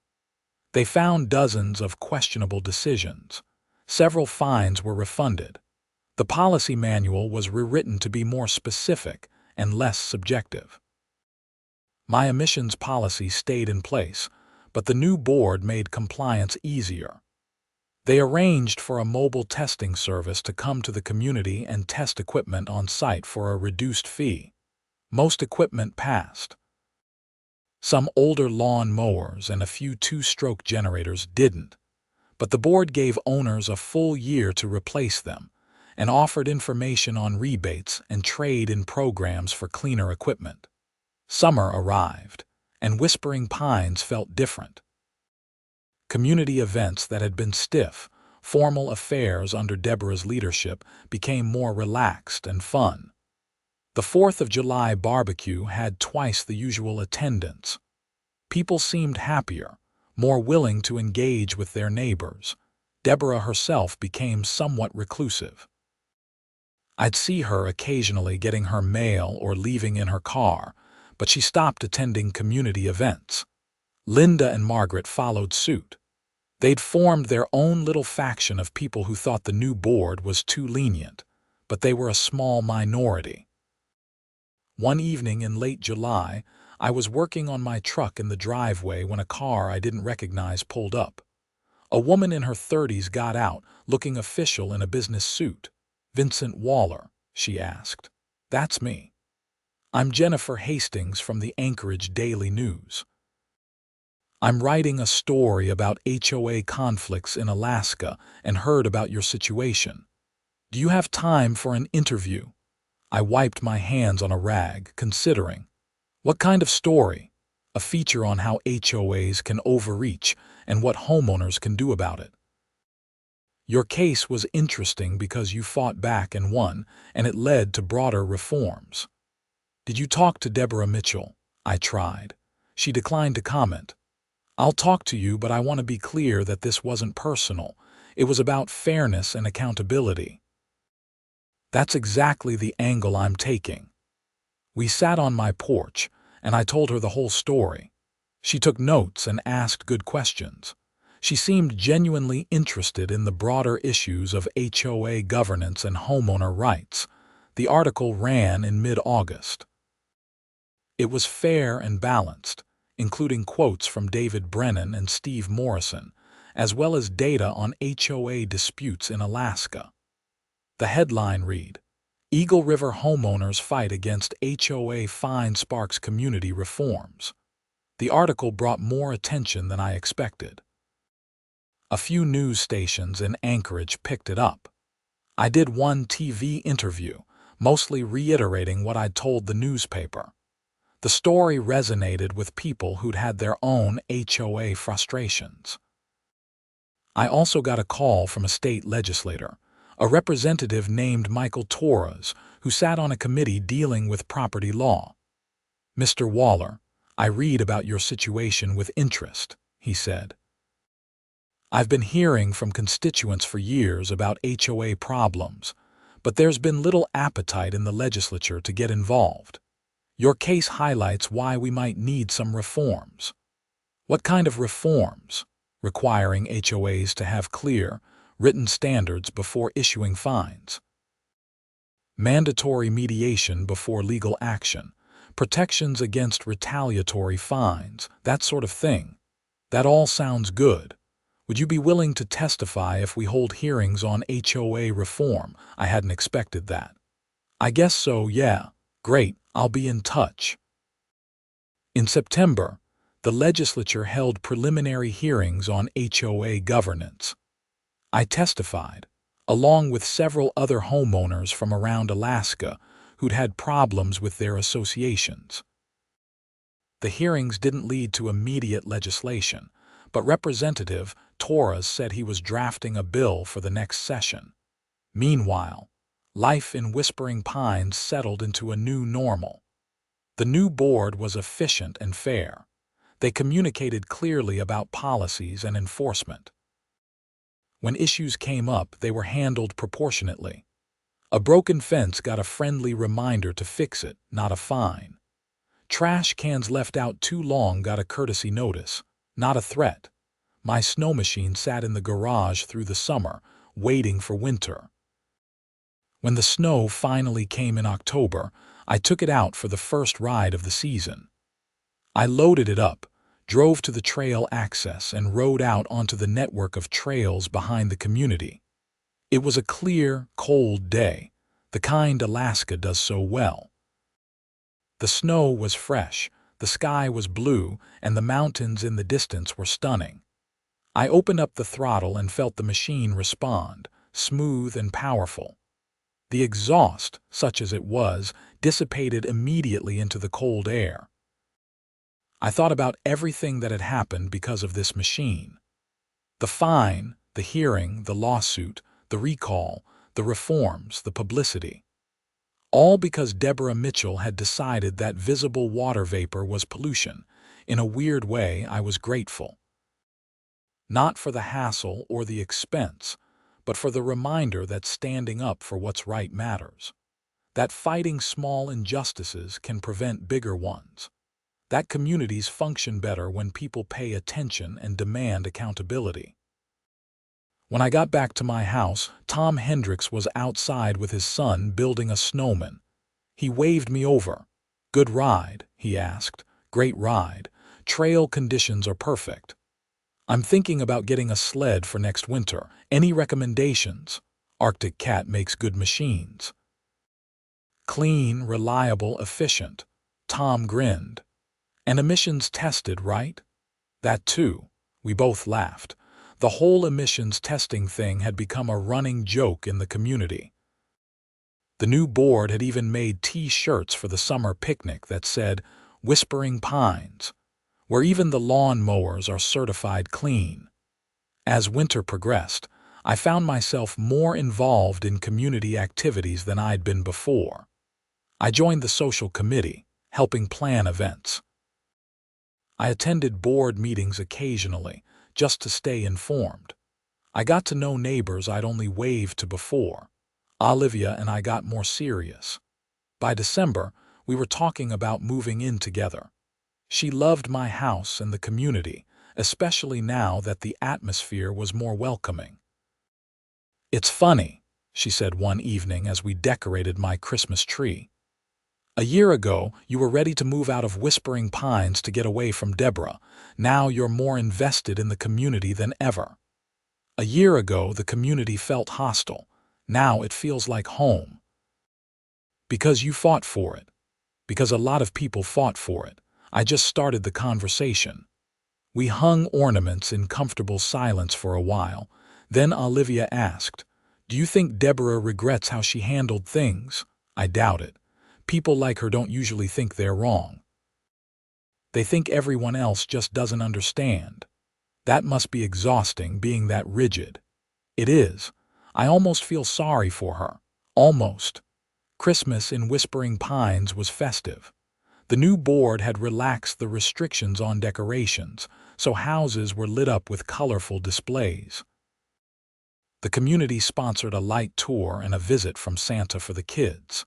They found dozens of questionable decisions. Several fines were refunded. The policy manual was rewritten to be more specific and less subjective. My emissions policy stayed in place, but the new board made compliance easier. They arranged for a mobile testing service to come to the community and test equipment on site for a reduced fee. Most equipment passed. Some older lawn mowers and a few 2-stroke generators didn't, but the board gave owners a full year to replace them and offered information on rebates and trade-in programs for cleaner equipment. Summer arrived, and Whispering Pines felt different. Community events that had been stiff, formal affairs under Deborah's leadership became more relaxed and fun. The 4th of July barbecue had twice the usual attendance. People seemed happier, more willing to engage with their neighbors. Deborah herself became somewhat reclusive. I'd see her occasionally getting her mail or leaving in her car, but she stopped attending community events. Linda and Margaret followed suit. They'd formed their own little faction of people who thought the new board was too lenient, but they were a small minority. One evening in late July, I was working on my truck in the driveway when a car I didn't recognize pulled up. A woman in her 30s got out, looking official in a business suit. "Vincent Waller?" she asked. "That's me. I'm Jennifer Hastings from the Anchorage Daily News. I'm writing a story about HOA conflicts in Alaska and heard about your situation. Do you have time for an interview?" I wiped my hands on a rag, considering. What kind of story? A feature on how HOAs can overreach and what homeowners can do about it. "Your case was interesting because you fought back and won, and it led to broader reforms." "Did you talk to Deborah Mitchell?" I tried. She declined to comment. "I'll talk to you, but I want to be clear that this wasn't personal. It was about fairness and accountability." That's exactly the angle I'm taking. We sat on my porch, and I told her the whole story. She took notes and asked good questions. She seemed genuinely interested in the broader issues of HOA governance and homeowner rights. The article ran in mid-August. It was fair and balanced, including quotes from David Brennan and Steve Morrison, as well as data on HOA disputes in Alaska. The headline read, "Eagle River Homeowners Fight Against HOA Fine Sparks Community Reforms." The article brought more attention than I expected. A few news stations in Anchorage picked it up. I did one TV interview, mostly reiterating what I'd told the newspaper. The story resonated with people who'd had their own HOA frustrations. I also got a call from a state legislator, a representative named Michael Torres, who sat on a committee dealing with property law. "Mr. Waller, I read about your situation with interest," he said. "I've been hearing from constituents for years about HOA problems, but there's been little appetite in the legislature to get involved. Your case highlights why we might need some reforms." "What kind of reforms?" "Requiring HOAs to have clear, written standards before issuing fines. Mandatory mediation before legal action. Protections against retaliatory fines, that sort of thing." "That all sounds good. Would you be willing to testify if we hold hearings on HOA reform?" I hadn't expected that. "I guess so, yeah. Great, I'll be in touch." In September, the legislature held preliminary hearings on HOA governance. I testified, along with several other homeowners from around Alaska who'd had problems with their associations. The hearings didn't lead to immediate legislation, but Representative Torres said he was drafting a bill for the next session. Meanwhile, life in Whispering Pines settled into a new normal. The new board was efficient and fair. They communicated clearly about policies and enforcement. When issues came up, they were handled proportionately. A broken fence got a friendly reminder to fix it, not a fine. Trash cans left out too long got a courtesy notice, not a threat. My snow machine sat in the garage through the summer, waiting for winter. When the snow finally came in October, I took it out for the first ride of the season. I loaded it up, drove to the trail access, and rode out onto the network of trails behind the community. It was a clear, cold day, the kind Alaska does so well. The snow was fresh, the sky was blue, and the mountains in the distance were stunning. I opened up the throttle and felt the machine respond, smooth and powerful. The exhaust, such as it was, dissipated immediately into the cold air. I thought about everything that had happened because of this machine. The fine, the hearing, the lawsuit, the recall, the reforms, the publicity. All because Deborah Mitchell had decided that visible water vapor was pollution. In a weird way, I was grateful. Not for the hassle or the expense, but for the reminder that standing up for what's right matters. That fighting small injustices can prevent bigger ones. That communities function better when people pay attention and demand accountability. When I got back to my house, Tom Hendricks was outside with his son building a snowman. He waved me over. "Good ride?" he asked. "Great ride. Trail conditions are perfect. I'm thinking about getting a sled for next winter. Any recommendations?" "Arctic Cat makes good machines." "Clean, reliable, efficient." Tom grinned. "And emissions tested, right?" "That too." We both laughed. The whole emissions testing thing had become a running joke in the community. The new board had even made T-shirts for the summer picnic that said, "Whispering Pines," where even the lawn mowers are certified clean. As winter progressed, I found myself more involved in community activities than I'd been before. I joined the social committee, helping plan events. I attended board meetings occasionally, just to stay informed. I got to know neighbors I'd only waved to before. Olivia and I got more serious. By December, We were talking about moving in together. She loved my house and the community, especially now that the atmosphere was more welcoming. "It's funny," she said one evening as we decorated my Christmas tree. "A year ago, you were ready to move out of Whispering Pines to get away from Deborah. Now you're more invested in the community than ever. A year ago, the community felt hostile. Now it feels like home. Because you fought for it. Because a lot of people fought for it. I just started the conversation." We hung ornaments in comfortable silence for a while. Then Olivia asked, "Do you think Deborah regrets how she handled things?" "I doubt it. People like her don't usually think they're wrong. They think everyone else just doesn't understand. That must be exhausting, being that rigid." "It is. I almost feel sorry for her. Almost." Christmas in Whispering Pines was festive. The new board had relaxed the restrictions on decorations, so houses were lit up with colorful displays. The community sponsored a light tour and a visit from Santa for the kids.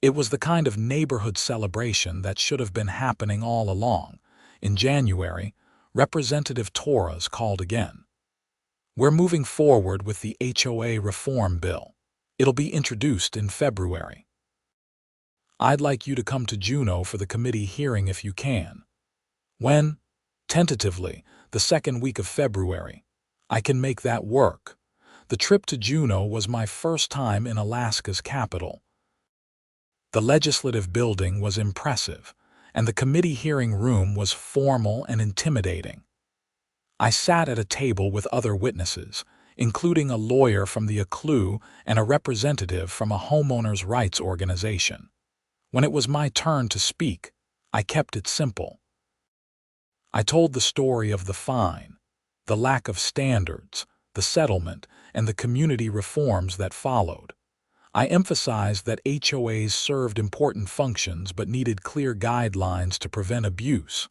It was the kind of neighborhood celebration that should have been happening all along. In January, Representative Torres called again. "We're moving forward with the HOA reform bill. It'll be introduced in February. I'd like you to come to Juneau for the committee hearing if you can." "When?" "Tentatively, the second week of February. I can make that work." The trip to Juneau was my first time in Alaska's capital. The legislative building was impressive, and the committee hearing room was formal and intimidating. I sat at a table with other witnesses, including a lawyer from the HOA and a representative from a homeowners' rights organization. When it was my turn to speak, I kept it simple. I told the story of the fine, the lack of standards, the settlement, and the community reforms that followed. I emphasized that HOAs served important functions but needed clear guidelines to prevent abuse.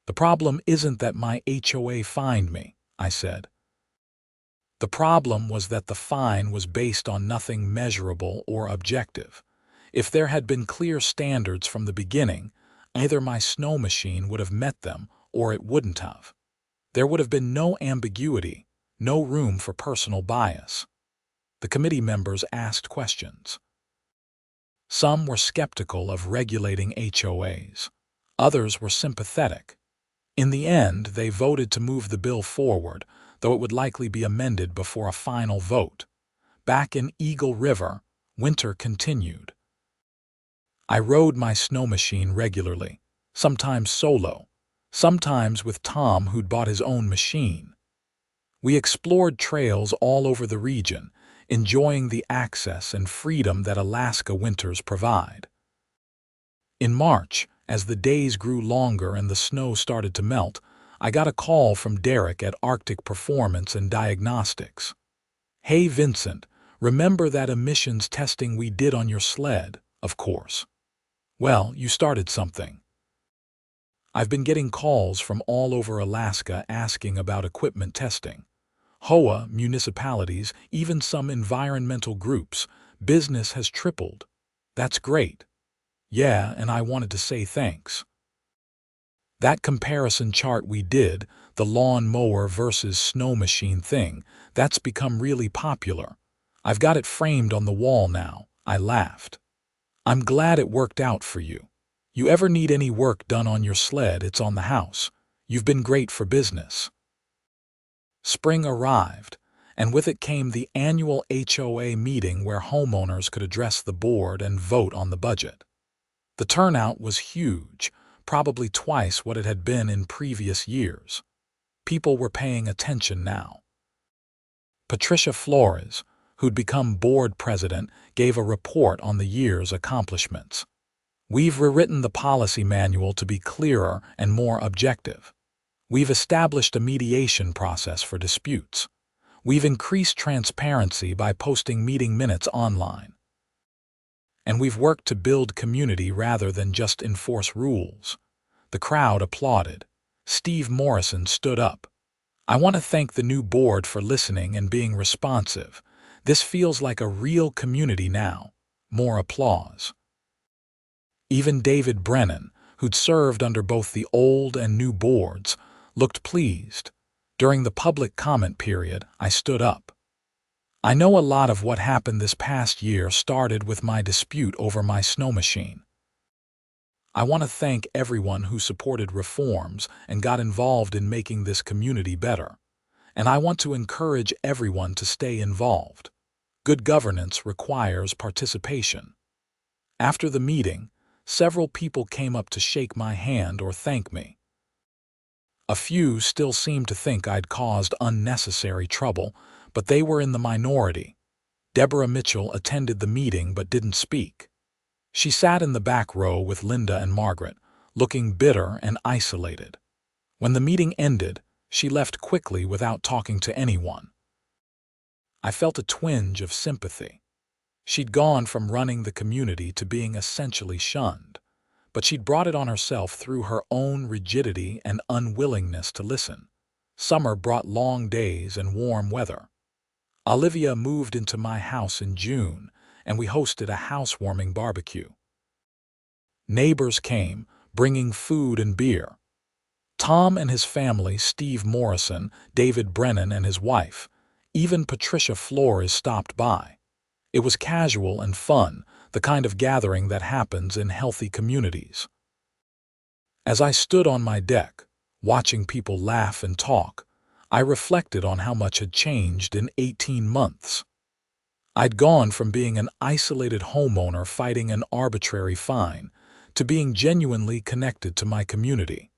"The problem isn't that my HOA fined me," I said. "The problem was that the fine was based on nothing measurable or objective. If there had been clear standards from the beginning, either my snow machine would have met them or it wouldn't have. There would have been no ambiguity, no room for personal bias." The committee members asked questions. Some were skeptical of regulating HOAs. Others were sympathetic. In the end, they voted to move the bill forward, though it would likely be amended before a final vote. Back in Eagle River, winter continued. I rode my snow machine regularly, sometimes solo, sometimes with Tom, who'd bought his own machine. We explored trails all over the region, enjoying the access and freedom that Alaska winters provide. In March, as the days grew longer and the snow started to melt, I got a call from Derek at Arctic Performance and Diagnostics. "Hey Vincent, remember that emissions testing we did on your sled?" "Of course." "Well, you started something." "I've been getting calls from all over Alaska asking about equipment testing. HOA, municipalities, even some environmental groups. Business has tripled." "That's great." "Yeah, and I wanted to say thanks. That comparison chart we did, the lawn mower versus snow machine thing, that's become really popular. I've got it framed on the wall now." I laughed. "I'm glad it worked out for you. You ever need any work done on your sled, it's on the house. You've been great for business." Spring arrived, and with it came the annual HOA meeting where homeowners could address the board and vote on the budget. The turnout was huge, probably twice what it had been in previous years. People were paying attention now. Patricia Flores, who'd become board president, gave a report on the year's accomplishments. "We've rewritten the policy manual to be clearer and more objective. We've established a mediation process for disputes. We've increased transparency by posting meeting minutes online. And we've worked to build community rather than just enforce rules." The crowd applauded. Steve Morrison stood up. "I want to thank the new board for listening and being responsive. This feels like a real community now." More applause. Even David Brennan, who'd served under both the old and new boards, looked pleased. During the public comment period, I stood up. I know a lot of what happened this past year started with my dispute over my snow machine. I want to thank everyone who supported reforms and got involved in making this community better. And I want to encourage everyone to stay involved. Good governance requires participation. After the meeting, several people came up to shake my hand or thank me. A few still seemed to think I'd caused unnecessary trouble, but they were in the minority. Deborah Mitchell attended the meeting but didn't speak. She sat in the back row with Linda and Margaret, looking bitter and isolated. When the meeting ended, she left quickly without talking to anyone. I felt a twinge of sympathy. She'd gone from running the community to being essentially shunned, but she'd brought it on herself through her own rigidity and unwillingness to listen. Summer brought long days and warm weather. Olivia moved into my house in June, and we hosted a housewarming barbecue. Neighbors came, bringing food and beer. Tom and his family, Steve Morrison, David Brennan and his wife, even Patricia Flores stopped by. It was casual and fun, the kind of gathering that happens in healthy communities. As I stood on my deck, watching people laugh and talk, I reflected on how much had changed in 18 months. I'd gone from being an isolated homeowner fighting an arbitrary fine to being genuinely connected to my community.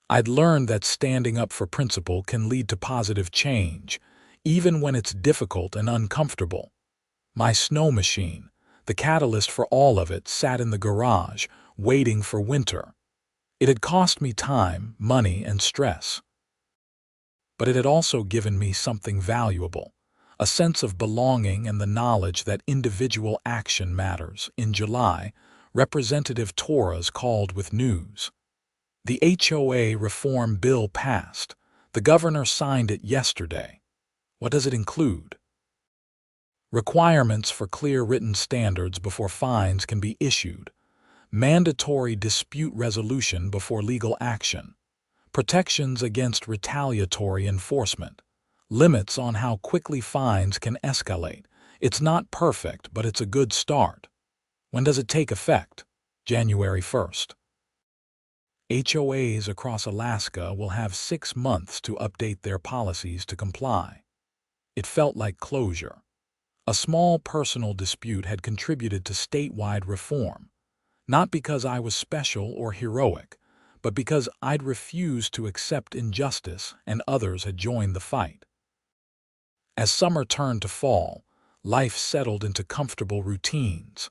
I'd learned that standing up for principle can lead to positive change, even when it's difficult and uncomfortable. My snow machine, the catalyst for all of it, sat in the garage, waiting for winter. It had cost me time, money, and stress. But it had also given me something valuable, a sense of belonging and the knowledge that individual action matters. In July, Representative Torres called with news. The HOA reform bill passed. The governor signed it yesterday. What does it include? Requirements for clear written standards before fines can be issued. Mandatory dispute resolution before legal action. Protections against retaliatory enforcement. Limits on how quickly fines can escalate. It's not perfect, but it's a good start. When does it take effect? January 1st. HOAs across Alaska will have 6 months to update their policies to comply. It felt like closure. A small personal dispute had contributed to statewide reform, not because I was special or heroic, but because I'd refused to accept injustice and others had joined the fight. As summer turned to fall, life settled into comfortable routines.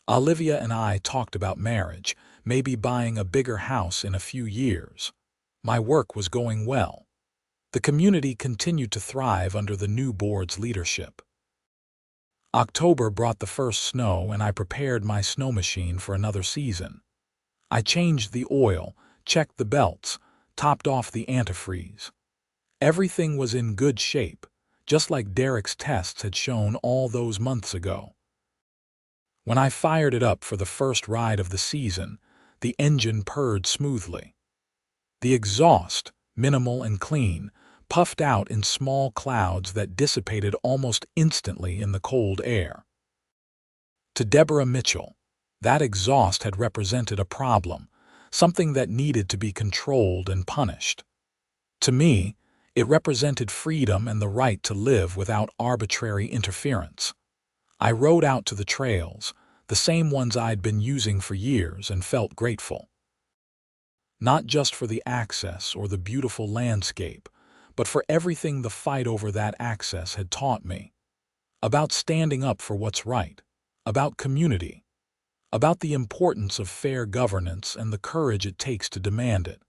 Olivia and I talked about marriage, maybe buying a bigger house in a few years. My work was going well. The community continued to thrive under the new board's leadership. October brought the first snow, and I prepared my snow machine for another season. I changed the oil, checked the belts, topped off the antifreeze. Everything was in good shape, just like Derek's tests had shown all those months ago. When I fired it up for the first ride of the season, the engine purred smoothly. The exhaust, minimal and clean, puffed out in small clouds that dissipated almost instantly in the cold air. To Deborah Mitchell, that exhaust had represented a problem, something that needed to be controlled and punished. To me, it represented freedom and the right to live without arbitrary interference. I rode out to the trails, the same ones I'd been using for years, and felt grateful. Not just for the access or the beautiful landscape, but for everything the fight over that access had taught me. About standing up for what's right, about community, about the importance of fair governance and the courage it takes to demand it.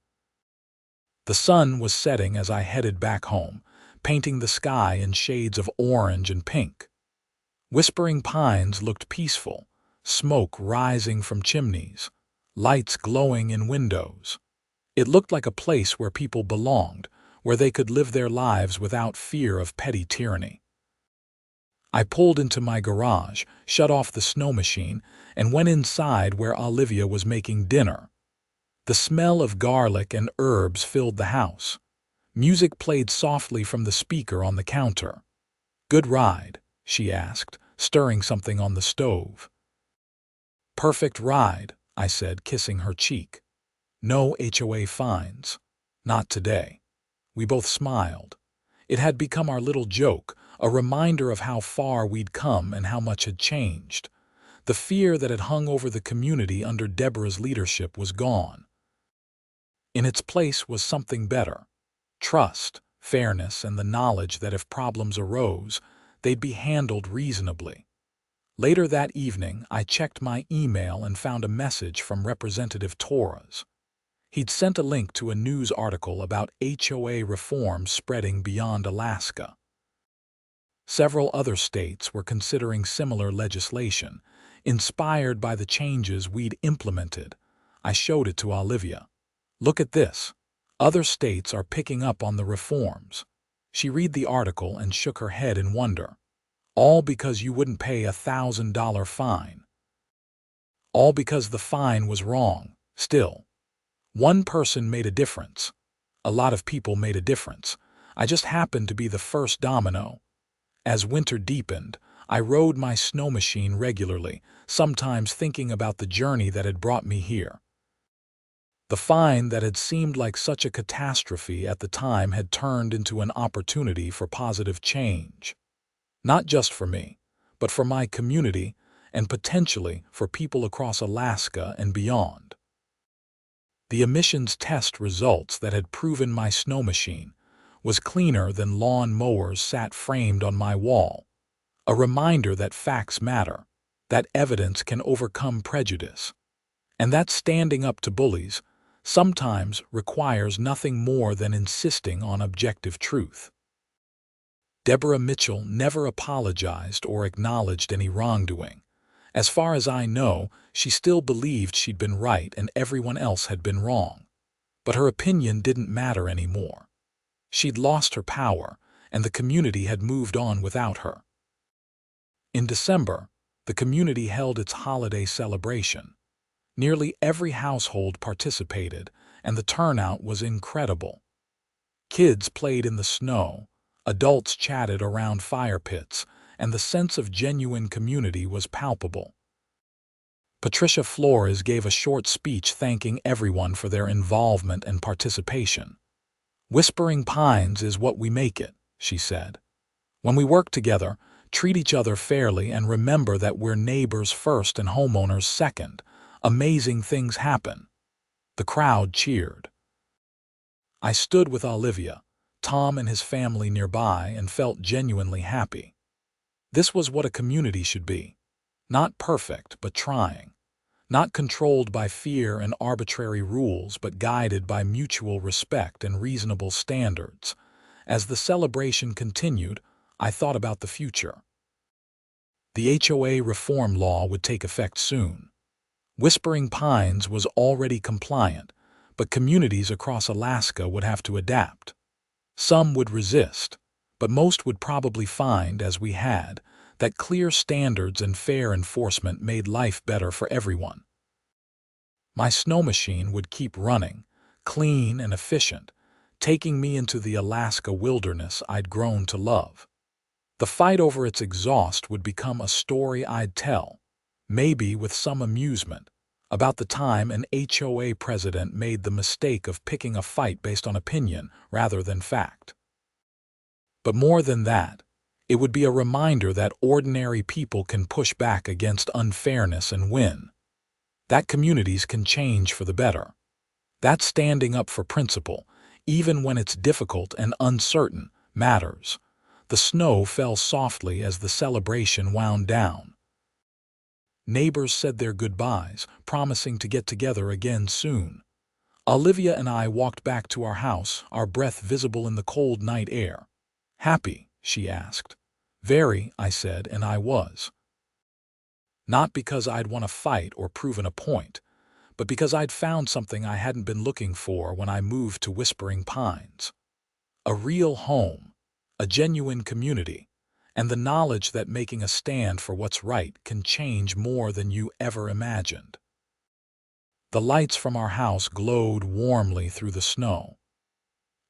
The sun was setting as I headed back home, painting the sky in shades of orange and pink. Whispering Pines looked peaceful, smoke rising from chimneys, lights glowing in windows. It looked like a place where people belonged, where they could live their lives without fear of petty tyranny. I pulled into my garage, shut off the snow machine, and went inside where Olivia was making dinner. The smell of garlic and herbs filled the house. Music played softly from the speaker on the counter. "Good ride?" she asked, stirring something on the stove. "Perfect ride," I said, kissing her cheek. "No HOA fines. Not today." We both smiled. It had become our little joke, a reminder of how far we'd come and how much had changed. The fear that had hung over the community under Deborah's leadership was gone. In its place was something better: trust, fairness, and the knowledge that if problems arose, they'd be handled reasonably. Later that evening, I checked my email and found a message from Representative Torres. He'd sent a link to a news article about HOA reform spreading beyond Alaska. Several other states were considering similar legislation, inspired by the changes we'd implemented. I showed it to Olivia. "Look at this. Other states are picking up on the reforms." She read the article and shook her head in wonder. "All because you wouldn't pay a $1,000 fine. All because the fine was wrong. Still, one person made a difference. A lot of people made a difference. I just happened to be the first domino." As winter deepened, I rode my snow machine regularly, sometimes thinking about the journey that had brought me here. The fine that had seemed like such a catastrophe at the time had turned into an opportunity for positive change. Not just for me, but for my community and potentially for people across Alaska and beyond. The emissions test results that had proven my snow machine was cleaner than lawn mowers sat framed on my wall. A reminder that facts matter, that evidence can overcome prejudice, and that standing up to bullies sometimes requires nothing more than insisting on objective truth. Deborah Mitchell never apologized or acknowledged any wrongdoing. As far as I know, she still believed she'd been right and everyone else had been wrong. But her opinion didn't matter anymore. She'd lost her power, and the community had moved on without her. In December, the community held its holiday celebration. Nearly every household participated, and the turnout was incredible. Kids played in the snow, adults chatted around fire pits, and the sense of genuine community was palpable. Patricia Flores gave a short speech thanking everyone for their involvement and participation. "Whispering Pines is what we make it," she said. "When we work together, treat each other fairly, and remember that we're neighbors first and homeowners second, amazing things happen." The crowd cheered. I stood with Olivia, Tom and his family nearby, and felt genuinely happy. This was what a community should be. Not perfect, but trying. Not controlled by fear and arbitrary rules, but guided by mutual respect and reasonable standards. As the celebration continued, I thought about the future. The HOA reform law would take effect soon. Whispering Pines was already compliant, but communities across Alaska would have to adapt. Some would resist, but most would probably find, as we had, that clear standards and fair enforcement made life better for everyone. My snow machine would keep running, clean and efficient, taking me into the Alaska wilderness I'd grown to love. The fight over its exhaust would become a story I'd tell, maybe with some amusement, about the time an HOA president made the mistake of picking a fight based on opinion rather than fact. But more than that, it would be a reminder that ordinary people can push back against unfairness and win. That communities can change for the better. That standing up for principle, even when it's difficult and uncertain, matters. The snow fell softly as the celebration wound down. Neighbors said their goodbyes, promising to get together again soon. Olivia and I walked back to our house, our breath visible in the cold night air. "Happy?" she asked. "Very," I said, and I was. Not because I'd won a fight or proven a point, but because I'd found something I hadn't been looking for when I moved to Whispering Pines. A real home, a genuine community, and the knowledge that making a stand for what's right can change more than you ever imagined. The lights from our house glowed warmly through the snow.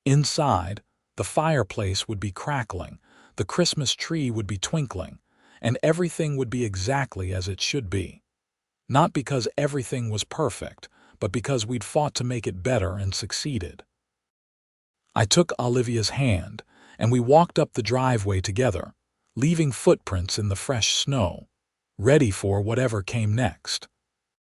Inside, the fireplace would be crackling, the Christmas tree would be twinkling, and everything would be exactly as it should be. Not because everything was perfect, but because we'd fought to make it better and succeeded. I took Olivia's hand, and we walked up the driveway together, leaving footprints in the fresh snow, ready for whatever came next.